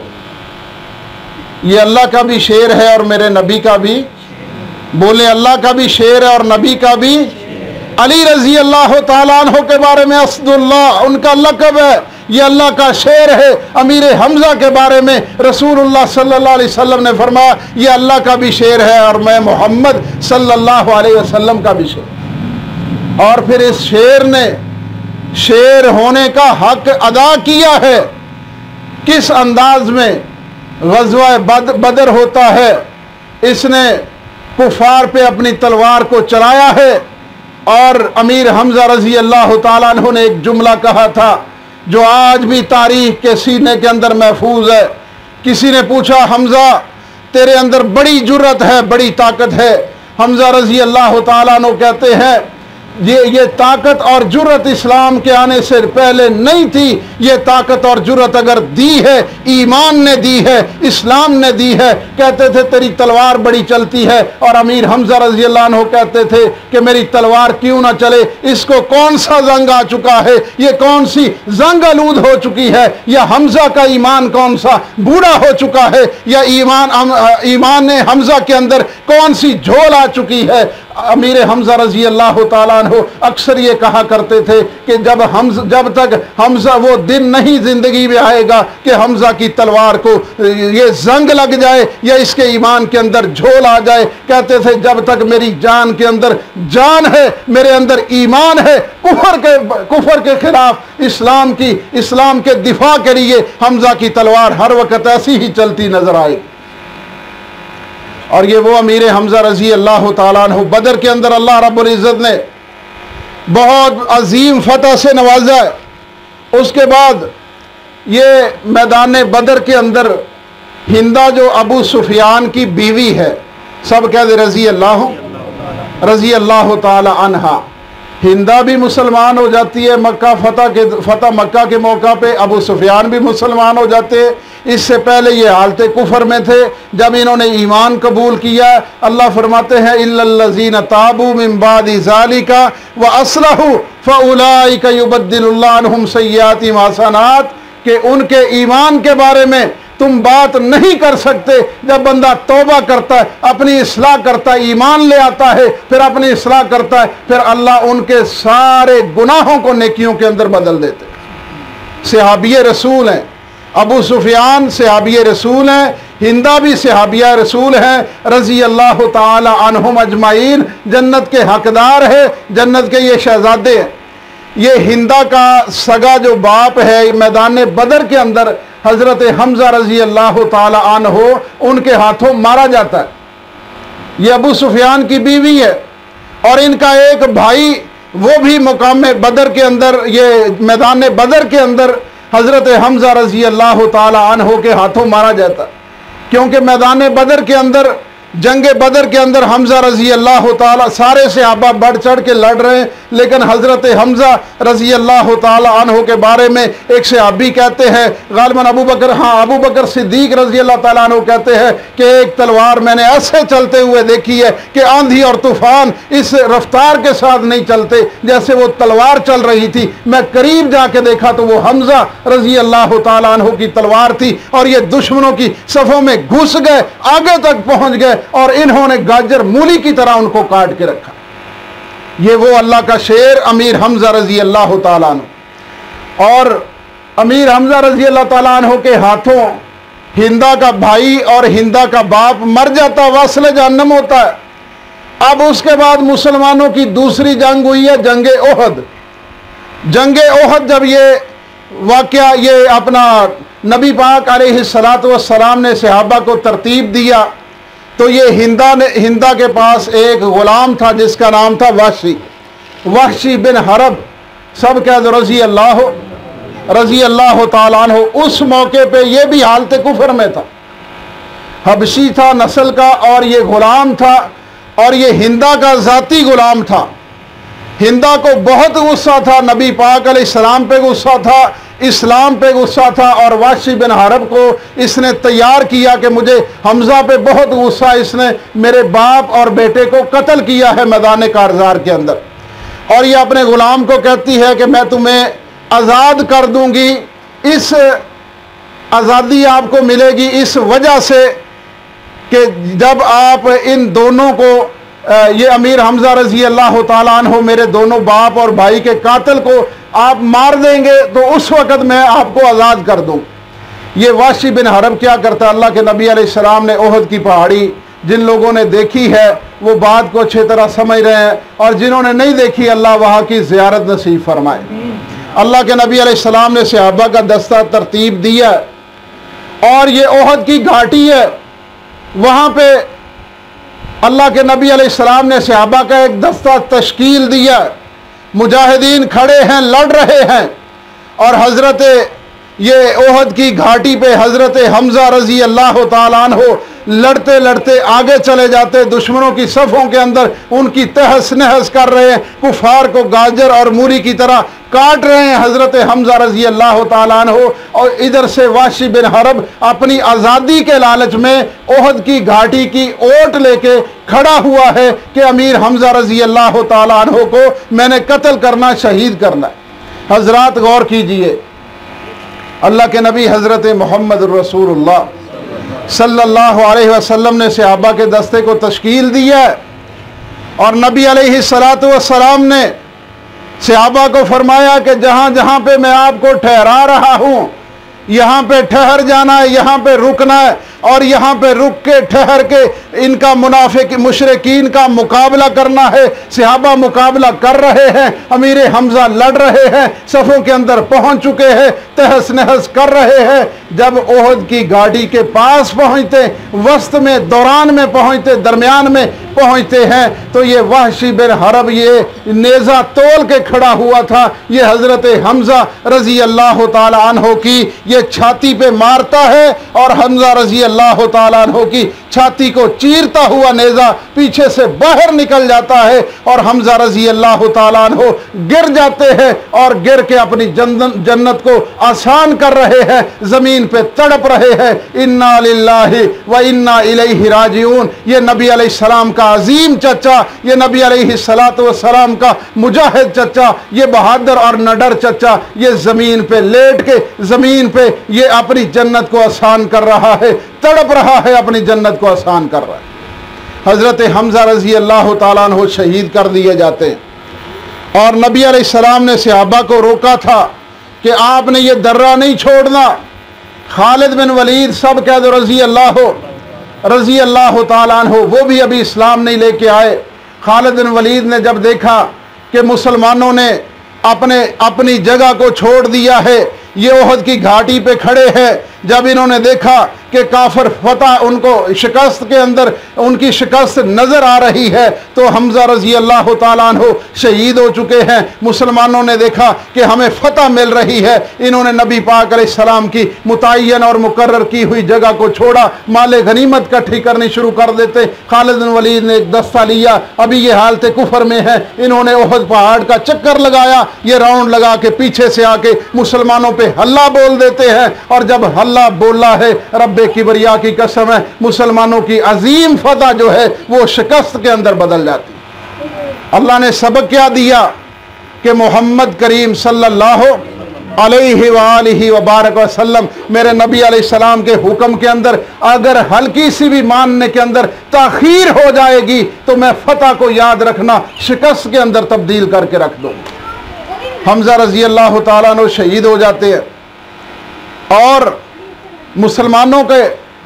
ये अल्लाह का भी शेर है और मेरे नबी का भी। बोले अल्लाह का भी शेर है और नबी का भी। अली रजी अल्लाह तआला अन्हु के बारे में असदुल्लाह उनका लक़ब है, ये अल्लाह का शेर है। अमीर हमजा के बारे में रसूलुल्लाह सल्लल्लाहु अलैहि वसल्लम ने फरमाया ये अल्लाह का भी शेर है और मैं मोहम्मद सल्लल्लाहु अलैहि वसल्लम का भी शेर। और फिर इस शेर ने शेर होने का हक अदा किया है। किस अंदाज में ग़ज़वा बदर होता है, इसने कुफार पे अपनी तलवार को चलाया है। और अमीर हमजा रज़ी अल्लाह तआला अन्हु ने एक जुमला कहा था जो आज भी तारीख के सीने के अंदर महफूज है। किसी ने पूछा हमजा तेरे अंदर बड़ी जुर्रत है, बड़ी ताकत है। हमजा रज़ी अल्लाह तआला अन्हु कहते हैं ये ताकत और जुर्रत इस्लाम के आने से पहले नहीं थी। ये ताकत और जुर्रत अगर दी है ईमान ने दी है, इस्लाम ने दी है। कहते थे तेरी तलवार बड़ी चलती है और अमीर हमजा रज़ी अल्लाह अन्हु कहते थे कि मेरी तलवार क्यों ना चले, इसको कौन सा जंग आ चुका है, ये कौन सी जंग आलूद हो चुकी है, या हमजा का ईमान कौन सा बूढ़ा हो चुका है, या ईमान ने हमजा के अंदर कौन सी झोल आ चुकी है। अमीर हमजा रज़ी अल्लाह तआला अन्हु अक्सर ये कहा करते थे कि जब तक हमजा वो दिन नहीं जिंदगी में आएगा कि हमजा की तलवार को ये जंग लग जाए या इसके ईमान के अंदर झोल आ जाए। कहते थे जब तक मेरी जान के अंदर जान है, मेरे अंदर ईमान है, कुफर के खिलाफ इस्लाम के दिफा के लिए हमजा की तलवार हर वक्त ऐसी ही चलती नजर आएगी। और ये वो अमीर हमजा रज़ी अल्लाह तआला अन्हु बदर के अंदर अल्लाह रब्बुल इज़्ज़त ने बहुत अजीम फतह से नवाजा है। उसके बाद ये मैदान बदर के अंदर हिंदा जो अबू सुफियान की बीवी है, सब कहते रज़ी अल्लाह तआला अन्हा, हिंदा भी मुसलमान हो जाती है फतह मक्का के मौका पे, अबू सुफियान भी मुसलमान हो जाते हैं। इससे पहले ये हालत कुफर में थे। जब इन्होंने ईमान कबूल किया, अल्लाह फरमाते हैं इल्लल्लज़ीना ताबू मिन बादि ज़ालिका व अस्लहू फ़उलाइका युबद्दिलुल्लाहु अन्हुम सय्यातिहिम हसनात, के उनके ईमान के बारे में तुम बात नहीं कर सकते। जब बंदा तौबा करता है, अपनी इस्लाह करता है, ईमान ले आता है, फिर अपनी इस्लाह करता है, फिर अल्लाह उनके सारे गुनाहों को नेकियों के अंदर बदल देते। सहाबी रसूल हैं, अबू सुफियान सहाबी रसूल हैं, हिंदा भी सहाबिया रसूल हैं रजी अल्लाह ताला अन्हुम अजमाइन, जन्नत के हकदार है, जन्नत के ये शहजादे हैं। ये हिंदा का सगा जो बाप है, मैदान बदर के अंदर हजरत हमजा रजी अल्लाह ताला अन्हो उनके हाथों मारा जाता है। ये अबू सुफियान की बीवी है और इनका एक भाई वो भी मुकाम बदर के अंदर, ये मैदान बदर के अंदर हजरत हमजा रजी अल्लाह ताला अन्हो के हाथों मारा जाता, क्योंकि मैदान बदर के अंदर, जंग बदर के अंदर हमजा रजी अल्लाह ताला, सारे सहाबा बढ़ चढ़ के लड़ रहे हैं, लेकिन हजरत हमजा रजी अल्लाह ताला अन्हो के बारे में एक सहाबी कहते हैं, गालिबन अबू बकर, हाँ अबू बकर सिद्दीक रजी अल्लाह ताला अन्हो कहते हैं कि एक तलवार मैंने ऐसे चलते हुए देखी है कि आंधी और तूफान इस रफ्तार के साथ नहीं चलते जैसे वो तलवार चल रही थी। मैं करीब जाके देखा तो वो हमजा रजी अल्लाह ताला अन्हो की तलवार थी और ये दुश्मनों की सफ़ों में घुस गए, आगे तक पहुंच गए और इन्होंने गाजर मूली की तरह उनको काट के रखा। ये वो अल्लाह का शेर अमीर हमजा रजी अल्लाह ताला अन्हु, और अमीर हमजा रजी अल्लाह ताला अन्हु के हाथों हिंदा का भाई और हिंदा का बाप मर जाता, वास्ले जहन्नम होता है। अब उसके बाद मुसलमानों की दूसरी जंग हुई है, जंगे ओहद। जंगे ओहद जब ये वाकया, ये अपना नबी पाक अलैहिस्सलातु वस्सलाम ने सहाबा को तरतीब दिया, तो ये हिंदा के पास एक गुलाम था जिसका नाम था वहशी बिन हरब, सब कह दो रजी अल्लाह ताला अन्हु। उस मौके पे ये भी हालत कुफर में था, हबशी था नस्ल का, और ये गुलाम था, और ये हिंदा का ज़ाती गुलाम था। हिंदा को बहुत गुस्सा था, नबी पाक अलैहिस्सलाम पे गुस्सा था, इस्लाम पे गुस्सा था, और वहशी बिन हरब को इसने तैयार किया कि मुझे हमजा पे बहुत गुस्सा, इसने मेरे बाप और बेटे को कत्ल किया है मैदान कारजार के अंदर। और ये अपने गुलाम को कहती है कि मैं तुम्हें आज़ाद कर दूंगी, इस आज़ादी आपको मिलेगी इस वजह से कि जब आप इन दोनों को, ये अमीर हमजा रजी अल्लाह ताला अन्हु मेरे दोनों बाप और भाई के कातिल को आप मार देंगे तो उस वक़्त मैं आपको आज़ाद कर दूँ। ये वहशी बिन हरब क्या करता, अल्लाह के नबी अलैहिस्सलाम ने ओहद की पहाड़ी, जिन लोगों ने देखी है वो बात को अच्छी तरह समझ रहे हैं, और जिन्होंने नहीं देखी अल्लाह वहाँ की ज़ियारत नसीब फरमाए। अल्लाह के नबी अलैहिस्सलाम ने सहाबा का दस्ता तरतीब दिया, और ये ओहद की घाटी है, वहाँ पे अल्लाह के नबी अलैहिस्सलाम ने सहाबा का एक दस्ता तश्कील दिया, मुजाहिदीन खड़े हैं, लड़ रहे हैं, और हजरत ये ओहद की घाटी पे हजरत हमजा रजी अल्लाह ताला अन्हु लड़ते लड़ते आगे चले जाते, दुश्मनों की सफ़ों के अंदर उनकी तहस नहस कर रहे हैं, कुफार को गाजर और मूली की तरह काट रहे हैं हजरत हमजा रजी अल्लाह ताला अन्हु। और इधर से वहशी बिन हरब अपनी आज़ादी के लालच में ओहद की घाटी की ओट लेके खड़ा हुआ है कि अमीर हमजा रजी अल्लाह ताला अन्हु को मैंने कत्ल करना, शहीद करना है। हजरात गौर कीजिए, अल्लाह के नबी हज़रत मोहम्मद रसूलुल्लाह सल्लल्लाहु अलैहि वसल्लम ने सहाबा के दस्ते को तश्कील दिया है, और नबी अलैहिस्सलातु वस्सलाम ने सहाबा को फरमाया कि जहाँ जहाँ पे मैं आपको ठहरा रहा हूँ यहाँ पे ठहर जाना है, यहाँ पे रुकना है, और यहाँ पे रुक के ठहर के इनका मुनाफिक मुशरिकीन का मुकाबला करना है। सहाबा मुकाबला कर रहे हैं, अमीर हमजा लड़ रहे हैं, सफ़ों के अंदर पहुँच चुके हैं, तहस नहस कर रहे हैं। जब ओहद की गाड़ी के पास पहुँचते, वस्त में, दौरान में पहुँचते, दरमियान में पहुँचते हैं, तो ये वहशी बिन हरब ये नेज़ा तोल के खड़ा हुआ था। ये हज़रत हमजा रजी अल्लाह ताला अन्हु की ये छाती पे मारता है, और हमजा रजी अल्लाह ताला अन्हु की छाती को चीरता हुआ नेज़ा पीछे से बाहर निकल जाता है और हमजा रजी अल्लाह ताला अन्हु गिर जाते हैं और गिर के अपनी जन्नत को आसान कर रहे हैं, ज़मीन पे तड़प रहे हैं। इन्ना लिल्लाहि व इन्ना इलैहि राजिऊन। ये नबी अलैहिस्सलाम का अजीम चचा, ये नबी अलैहिस्सलातु वस्सलाम का मुजाहिद चचा, ये बहादुर और नडर चचा, ये ज़मीन पे लेट के ज़मीन पे ये अपनी जन्नत को आसान कर रहा है, तड़प रहा है, अपनी जन्नत को आसान कर रहा है। हज़रत हमज़ा रज़ी अल्लाह ताला अन्हु शहीद कर दिए जाते हैं और नबी अलैहिस्सलाम ने सहाबा को रोका था कि आपने ये दर्रा नहीं छोड़ना। खालिद बिन वलीद सब कह दो रज़ी अल्लाह ताला अन्हु, वो भी अभी इस्लाम नहीं लेके आए। खालिद बिन वलीद ने जब देखा कि मुसलमानों ने अपनी जगह को छोड़ दिया है, ये ओहद की घाटी पे खड़े हैं, जब इन्होंने देखा कि काफिर फतह उनको शिकस्त के अंदर उनकी शिकस्त नज़र आ रही है, तो हमज़ा रज़ी अल्लाह ताला अन्हु शहीद हो चुके हैं। मुसलमानों ने देखा कि हमें फतह मिल रही है, इन्होंने नबी पाक अलैहिस्सलाम की मुतय्यन और मुकर्रर की हुई जगह को छोड़ा, माले गनीमत इकट्ठी करनी शुरू कर देते। खालिद बिन वलीद ने एक दस्ता लिया, अभी ये हालत कुफर में है, इन्होंने ओहद पहाड़ का चक्कर लगाया, ये राउंड लगा के पीछे से आके मुसलमानों पे हल्ला बोल देते हैं और जब हल्ला बोला है, रब्बे किबरिया की कसम है, मुसलमानों की अजीम फतह जो है वो शिकस्त के अंदर बदल जाती है। अल्लाह ने सबक क्या दिया कि मोहम्मद करीम सल्लल्लाहु अलैहि व बारक वसल्लम मेरे नबी अलैहिस्सलाम के हुक्म के अंदर अगर हल्की सी भी मानने के अंदर ताखीर हो जाएगी तो मैं फतह को याद रखना शिकस्त के अंदर तब्दील करके रख दूंगा। हमज़ा रज़ी अल्लाह ताला अन्हु शहीद हो जाते हैं और मुसलमानों के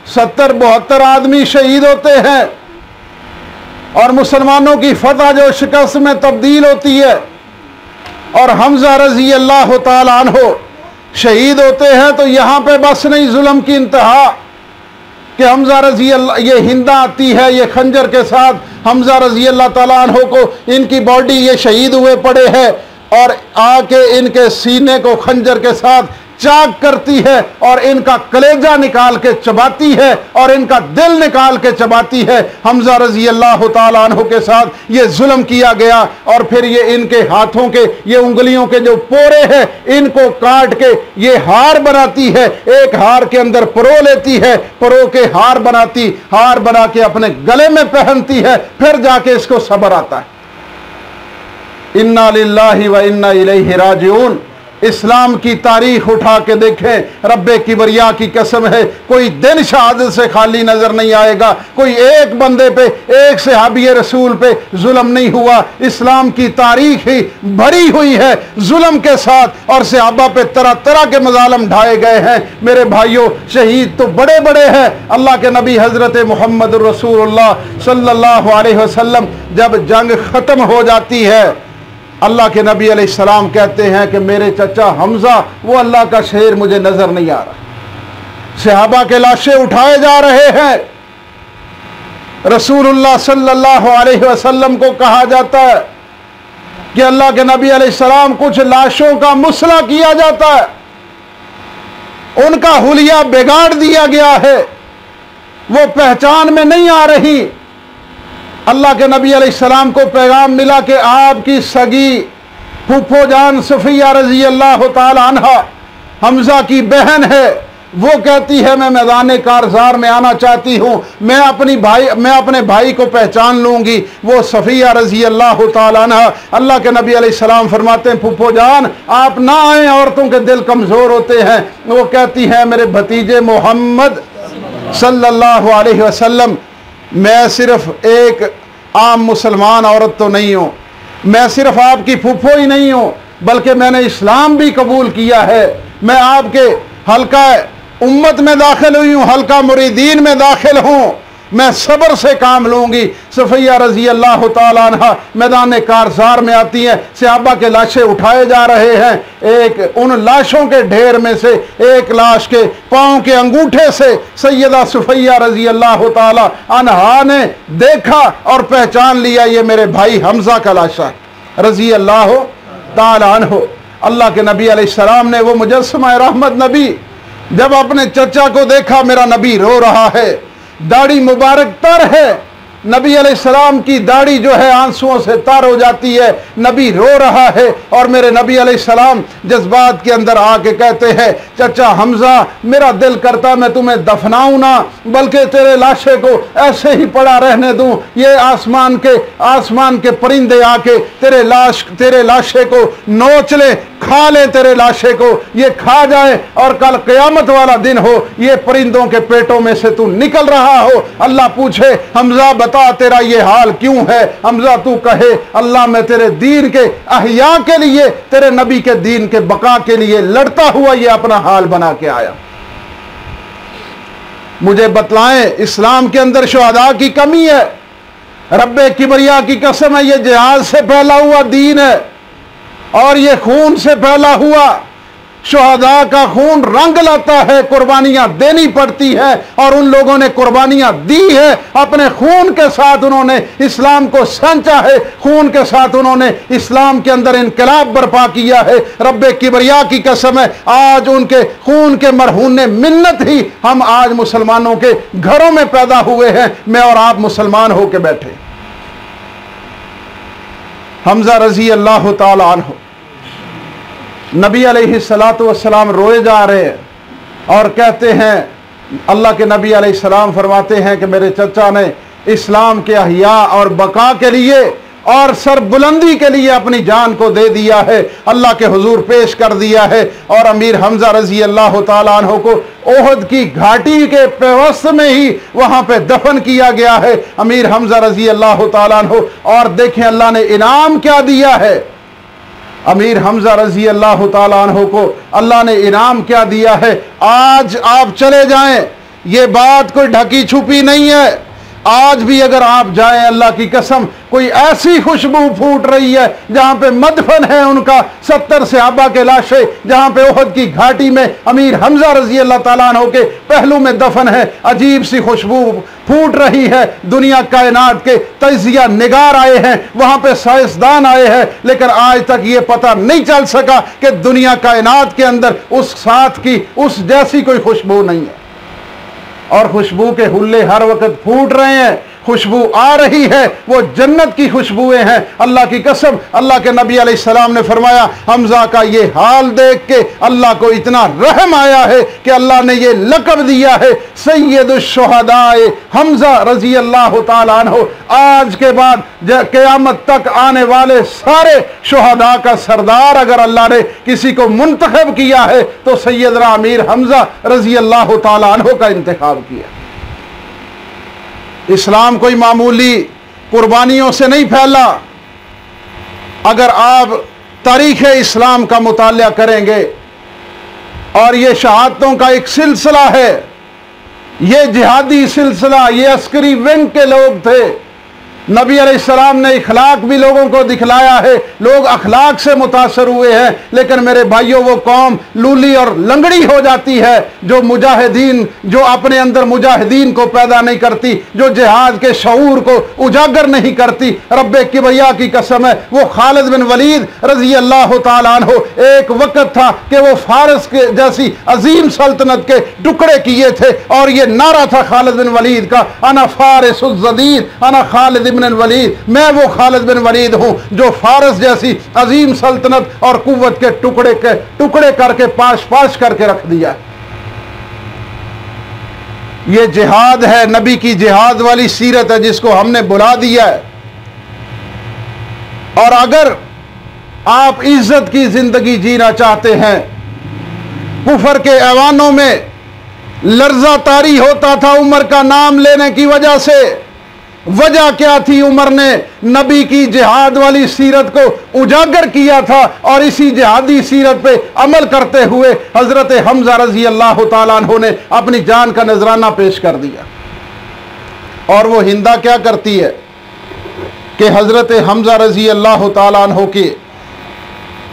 70-72 आदमी शहीद होते हैं और मुसलमानों की फतह जो शिकस्त में तब्दील होती है और हमज़ा रज़ी अल्लाह ताला अन्हु शहीद होते हैं। तो यहाँ पे बस नहीं जुल्म की इंतहा कि हमज़ा रज़ी अल्लाह, ये हिंदा आती है, ये खंजर के साथ हमज़ा रज़ी अल्लाह ताला अन्हु को इनकी बॉडी ये शहीद हुए पड़े हैं और आके इनके सीने को खंजर के साथ चाक करती है और इनका कलेजा निकाल के चबाती है और इनका दिल निकाल के चबाती है। हमज़ा रज़ी अल्लाह ताला अन्हु के साथ ये जुल्म किया गया और फिर ये इनके हाथों के ये उंगलियों के जो पोरे हैं इनको काट के ये हार बनाती है, एक हार के अंदर परो लेती है, परो के हार बनाती, हार बना के अपने गले में पहनती है, फिर जाके इसको सब्र आता है। इन्ना लिल्लाहि व इन्ना इलैहि राजिऊन। इस्लाम की तारीख उठा के देखें, रब्बे किबरिया की कसम है, कोई दिन शहादत से खाली नजर नहीं आएगा, कोई एक बंदे पे, एक सहाबी रसूल पे जुल्म नहीं हुआ। इस्लाम की तारीख ही भरी हुई है जुल्म के साथ और सहाबा पे तरह तरह के मजालम ढाए गए हैं। मेरे भाइयों, शहीद तो बड़े बड़े हैं। अल्लाह के नबी हजरत मोहम्मद रसूलुल्लाह सल्लल्लाहु अलैहि वसल्लम जब जंग खत्म हो जाती है, अल्लाह के नबी अलैहिस्सलाम कहते हैं कि मेरे चचा हमज़ा वो अल्लाह का शेर मुझे नजर नहीं आ रहा। सहाबा के लाशें उठाए जा रहे हैं, रसूलुल्लाह सल्लल्लाहु अलैहि वसल्लम को कहा जाता है कि अल्लाह के नबी अलैहिस्सलाम कुछ लाशों का मुसला किया जाता है, उनका हुलिया बिगाड़ दिया गया है, वो पहचान में नहीं आ रही। अल्लाह के नबी अलैहिस्सलाम को पैगाम मिला कि आपकी सगी फूफो जान सफ़िया रज़ी अल्लाह ताला अन्हा हमज़ा की बहन है, वो कहती है मैं मैदान कारज़ार में आना चाहती हूँ, मैं अपने भाई को पहचान लूँगी, वो सफ़िया रज़ी अल्लाह ताला अन्हा। अल्लाह के नबी अलैहिस्सलाम फरमाते हैं फूफो जान आप ना आएँ, औरतों के दिल कमज़ोर होते हैं। वो कहती है मेरे भतीजे मोहम्मद सल्लल्लाहु अलैहि वसल्लम, मैं सिर्फ एक आम मुसलमान औरत तो नहीं हूँ, मैं सिर्फ आपकी फूफो ही नहीं हूँ बल्कि मैंने इस्लाम भी कबूल किया है, मैं आपके हल्का उम्मत में दाखिल हुई हूँ, हल्का मुरीदीन में दाखिल हूँ, मैं सब्र से काम लूँगी। सफ़िया रज़ी अल्लाह ताला अन्हा मैदान कारज़ार में आती हैं, सहाबा के लाशें उठाए जा रहे हैं, एक उन लाशों के ढेर में से एक लाश के पाँव के अंगूठे से सैयदा सफ़िया रज़ी अल्लाह ताला अन्हा ने देखा और पहचान लिया ये मेरे भाई हमज़ा का लाशा है रज़ी अल्लाह ताला अन्हु। अल्लाह के नबी अलैहिस्सलाम ने वो मुजस्समा रहमत नबी जब अपने चचा को देखा, मेरा नबी रो रहा है, दाढ़ी मुबारक तर है, नबी अलैहिस्सलाम की दाढ़ी जो है आंसुओं से तर हो जाती है, नबी रो रहा है। और मेरे नबी अलैहिस्सलाम जज्बात के अंदर आके कहते हैं, चचा हमजा, मेरा दिल करता मैं तुम्हें दफनाऊं ना, बल्कि तेरे लाशे को ऐसे ही पड़ा रहने दूं, ये आसमान के परिंदे आके तेरे लाशे को नोच ले, खा ले, तेरे लाशे को ये खा जाए, और कल क़यामत वाला दिन हो, ये परिंदों के पेटों में से तू निकल रहा हो। अल्लाह पूछे, हमजा बता तेरा ये हाल क्यों है? हमजा तू कहे, अल्लाह मैं तेरे दीन के अहया के लिए, तेरे नबी के दीन के बका के लिए लड़ता हुआ ये अपना हाल बना के आया। मुझे बतलाएं, इस्लाम के अंदर शुहदा की कमी है। रब्बे किबरिया की कसम है, ये जिहाद से फैला हुआ दीन है और ये खून से फैला हुआ। शुहदा का खून रंग लाता है, कुर्बानियां देनी पड़ती है, और उन लोगों ने कुर्बानियां दी है, अपने खून के साथ उन्होंने इस्लाम को संचा है, खून के साथ उन्होंने इस्लाम के अंदर इनकलाब बर्पा किया है। रब्बे किबरिया की कसम है, आज उनके खून के मरहून मिन्नत ही हम आज मुसलमानों के घरों में पैदा हुए हैं, मैं और आप मुसलमान होकर बैठे। हमजा रजी अल्लाह ताला अन्हु, नबी अलैहिस्सलातु वस्सलाम रोए जा रहे हैं और कहते हैं, अल्लाह के नबी अलैहिस्सलाम फरमाते हैं कि मेरे चचा ने इस्लाम के अहिया और बका के लिए और सरबुलंदी के लिए अपनी जान को दे दिया है, अल्लाह के हुजूर पेश कर दिया है। और अमीर हमजा रजी अल्लाह ताला अन्हु को ओहद की घाटी के पेवस्त में ही वहां पे दफन किया गया है, अमीर हमजा रजी अल्लाह ताला अन्हु। और देखें अल्लाह ने इनाम क्या दिया है, अमीर हमजा रजी अल्लाह ताला अन्हु को अल्लाह ने इनाम क्या दिया है। आज आप चले जाएं, ये बात कोई ढकी छुपी नहीं है, आज भी अगर आप जाएं, अल्लाह की कसम, कोई ऐसी खुशबू फूट रही है जहां पे मदफन है उनका 70 सहाबा के लाशें, जहां पे ओहद की घाटी में अमीर हमजा रजी अल्लाह ताला अन्हु के पहलू में दफन है, अजीब सी खुशबू फूट रही है। दुनिया कायनात के तजिया निगार आए हैं, वहां पे साइंसदान आए हैं, लेकिन आज तक ये पता नहीं चल सका कि दुनिया कायनात के अंदर उस साथ की उस जैसी कोई खुशबू नहीं है। और खुशबू के हुल्ले हर वक्त फूट रहे हैं, खुशबू आ रही है, वो जन्नत की खुशबुएं हैं। अल्लाह की कसम, अल्लाह के नबी अलैहिस्सलाम ने फरमाया, हमजा का ये हाल देख के अल्लाह को इतना रहम आया है कि अल्लाह ने ये लक़ब दिया है सैयदुश शुहदाए हमजा रजी अल्लाह ताला अन्हु। आज के बाद क़यामत तक आने वाले सारे शुहदा का सरदार अगर अल्लाह ने किसी को मुंतखब किया है तो सैयदना अमीर हमजा रजी अल्लाह ताला अन्हु का इंतखाब किया। इस्लाम कोई मामूली कुर्बानियों से नहीं फैला। अगर आप तारीख़ इस्लाम का मुतालिया करेंगे, और ये शहादतों का एक सिलसिला है, ये जिहादी सिलसिला, ये अस्करी विंग के लोग थे। नबी अलैहिस्सलाम ने इखलाक भी लोगों को दिखलाया है, लोग अखलाक से मुतासर हुए हैं, लेकिन मेरे भाइयों वो कौम लूली और लंगड़ी हो जाती है जो मुजाहिदीन, जो अपने अंदर मुजाहिदीन को पैदा नहीं करती, जो जिहाद के शऊर को उजागर नहीं करती। रब्बे किबरिया की कसम है, वो खालिद बिन वलीद रजी अल्लाह ताला अन्हु, एक वक्त था कि वो फारस के जैसी अजीम सल्तनत के टुकड़े किए थे, और ये नारा था खालिद बिन वलीद का, अना फारिसुज़ ज़दीद अना खालिद बिन वलीद, मैं वो खालिद बिन वलीद हूं जो फारस जैसी अजीम सल्तनत और कुव्वत के टुकड़े करके पाश पाश करके रख दिया। ये जिहाद है, नबी की जिहाद वाली सीरत है जिसको हमने बुला दिया है। और अगर आप इज्जत की जिंदगी जीना चाहते हैं, कुफर के ऐवानों में लर्जा तारी होता था उमर का नाम लेने की वजह से। वजह क्या थी? उमर ने नबी की जिहाद वाली सीरत को उजागर किया था, और इसी जिहादी सीरत पे अमल करते हुए हजरत हमजा रजी अल्लाह ताला अन्हु ने अपनी जान का नजराना पेश कर दिया। और वो हिंदा क्या करती है कि हजरत हमजा रजी अल्लाह ताला अन्हु के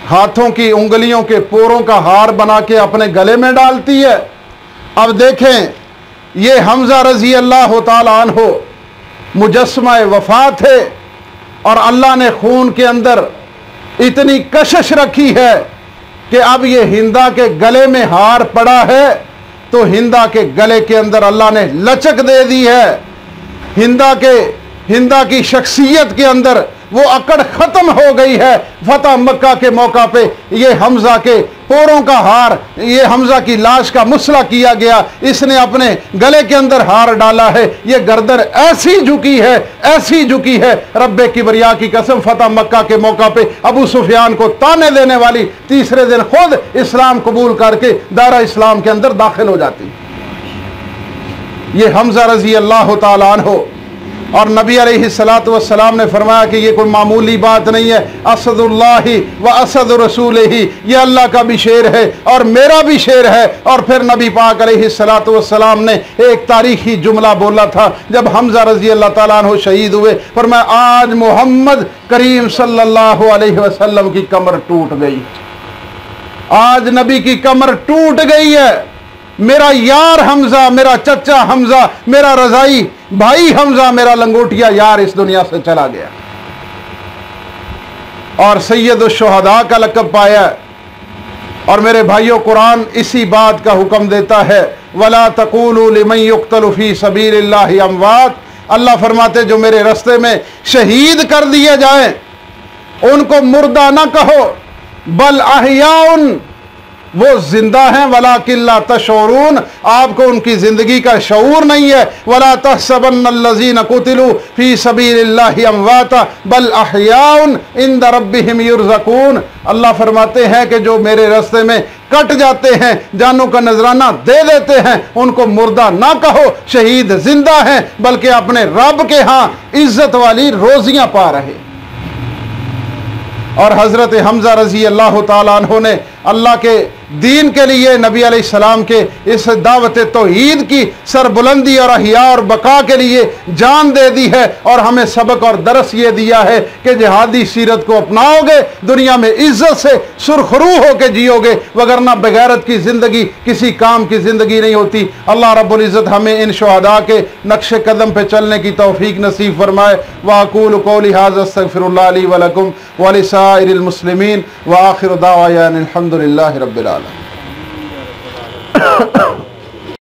हाथों की उंगलियों के पोरों का हार बना के अपने गले में डालती है। अब देखें, ये हमजा रजी अल्लाह ताला अन्हु मुजस्मा वफात है, और अल्लाह ने खून के अंदर इतनी कशिश रखी है कि अब ये हिंदा के गले में हार पड़ा है तो हिंदा के गले के अंदर अल्लाह ने लचक दे दी है। हिंदा की शख्सियत के अंदर वो अकड़ खत्म हो गई है। फतह मक्का के मौका पे ये हमजा के पोरों का हार, ये हमजा की लाश का मुसला किया गया, इसने अपने गले के अंदर हार डाला है। ये गर्दन ऐसी झुकी है रब्बे किबरिया की कसम। फतह मक्का के मौका पे अबू सुफियान को ताने देने वाली तीसरे दिन खुद इस्लाम कबूल करके दारा इस्लाम के अंदर दाखिल हो जाती। ये हमजा रजी अल्लाह ताला अन्हु, और नबी अलैहिस्सलातु वस्सलाम ने फरमाया कि ये कोई मामूली बात नहीं है। असदुल्लाहि व असद रसूलिही, ये अल्लाह का भी शेर है और मेरा भी शेर है। और फिर नबी पाक अलैहिस्सलातु वस्सलाम ने एक तारीखी जुमला बोला था जब हमजा रजी अल्लाह ताला अन्हु शहीद हुए। फरमाया आज मोहम्मद करीम सल्लल्लाहु अलैहि वसल्लम की कमर टूट गई, आज नबी की कमर टूट गई है। मेरा यार हमजा, मेरा चचा हमजा, मेरा रजाई भाई हमजा, मेरा लंगोटिया यार इस दुनिया से चला गया। और सैयदुश शुहदा का लक़ब पाया। और मेरे भाइयों, कुरान इसी बात का हुक्म देता है, वला तक़ूलू लिमन युक़्तलु फ़ी सबीलिल्लाहि अमवात। अल्लाह फरमाते जो मेरे रास्ते में शहीद कर दिए जाएं उनको मुर्दा ना कहो, बल अहयाउन, वो जिंदा हैं। वला किल्ला तशऊरून, आपको उनकी जिंदगी का शऊर नहीं है। वला तहसबन्नल्लज़ीना कुतिलू फी सबीलिल्लाहि अमवाता बल अहयाउन इंद रब्बिहिम युरज़कून। अल्लाह फरमाते हैं कि जो मेरे रास्ते में कट जाते हैं, जानों का नजराना दे देते हैं, उनको मुर्दा ना कहो, शहीद जिंदा हैं, बल्कि अपने रब के यहाँ इज्जत वाली रोजियां पा रहे। और हजरत हमजा रजी अल्लाह ताला अन्हु ने अल्लाह के दीन के लिए नबी अलैहिस्सलाम के इस दावत तौहीद की सरबुलंदी और अहिया और बका के लिए जान दे दी है। और हमें सबक और दरस ये दिया है कि जिहादी सीरत को अपनाओगे दुनिया में इज्जत से सुरखरू होकर जियोगे, वगरना बगैरत की ज़िंदगी किसी काम की ज़िंदगी नहीं होती। अल्लाह रब्बुल इज़्ज़त हमें इन शुहदा के नक्शे कदम पे चलने की तौफीक नसीब फरमाए। वाक़ूलु क़ौली हाज़ा अस्तग़फ़िरुल्लाह ली व लकुम व लिसाइरिल मुस्लिमीन व आखिरु दावाना अनिल हम्दुलिल्लाहि रब्बिल आलमीन।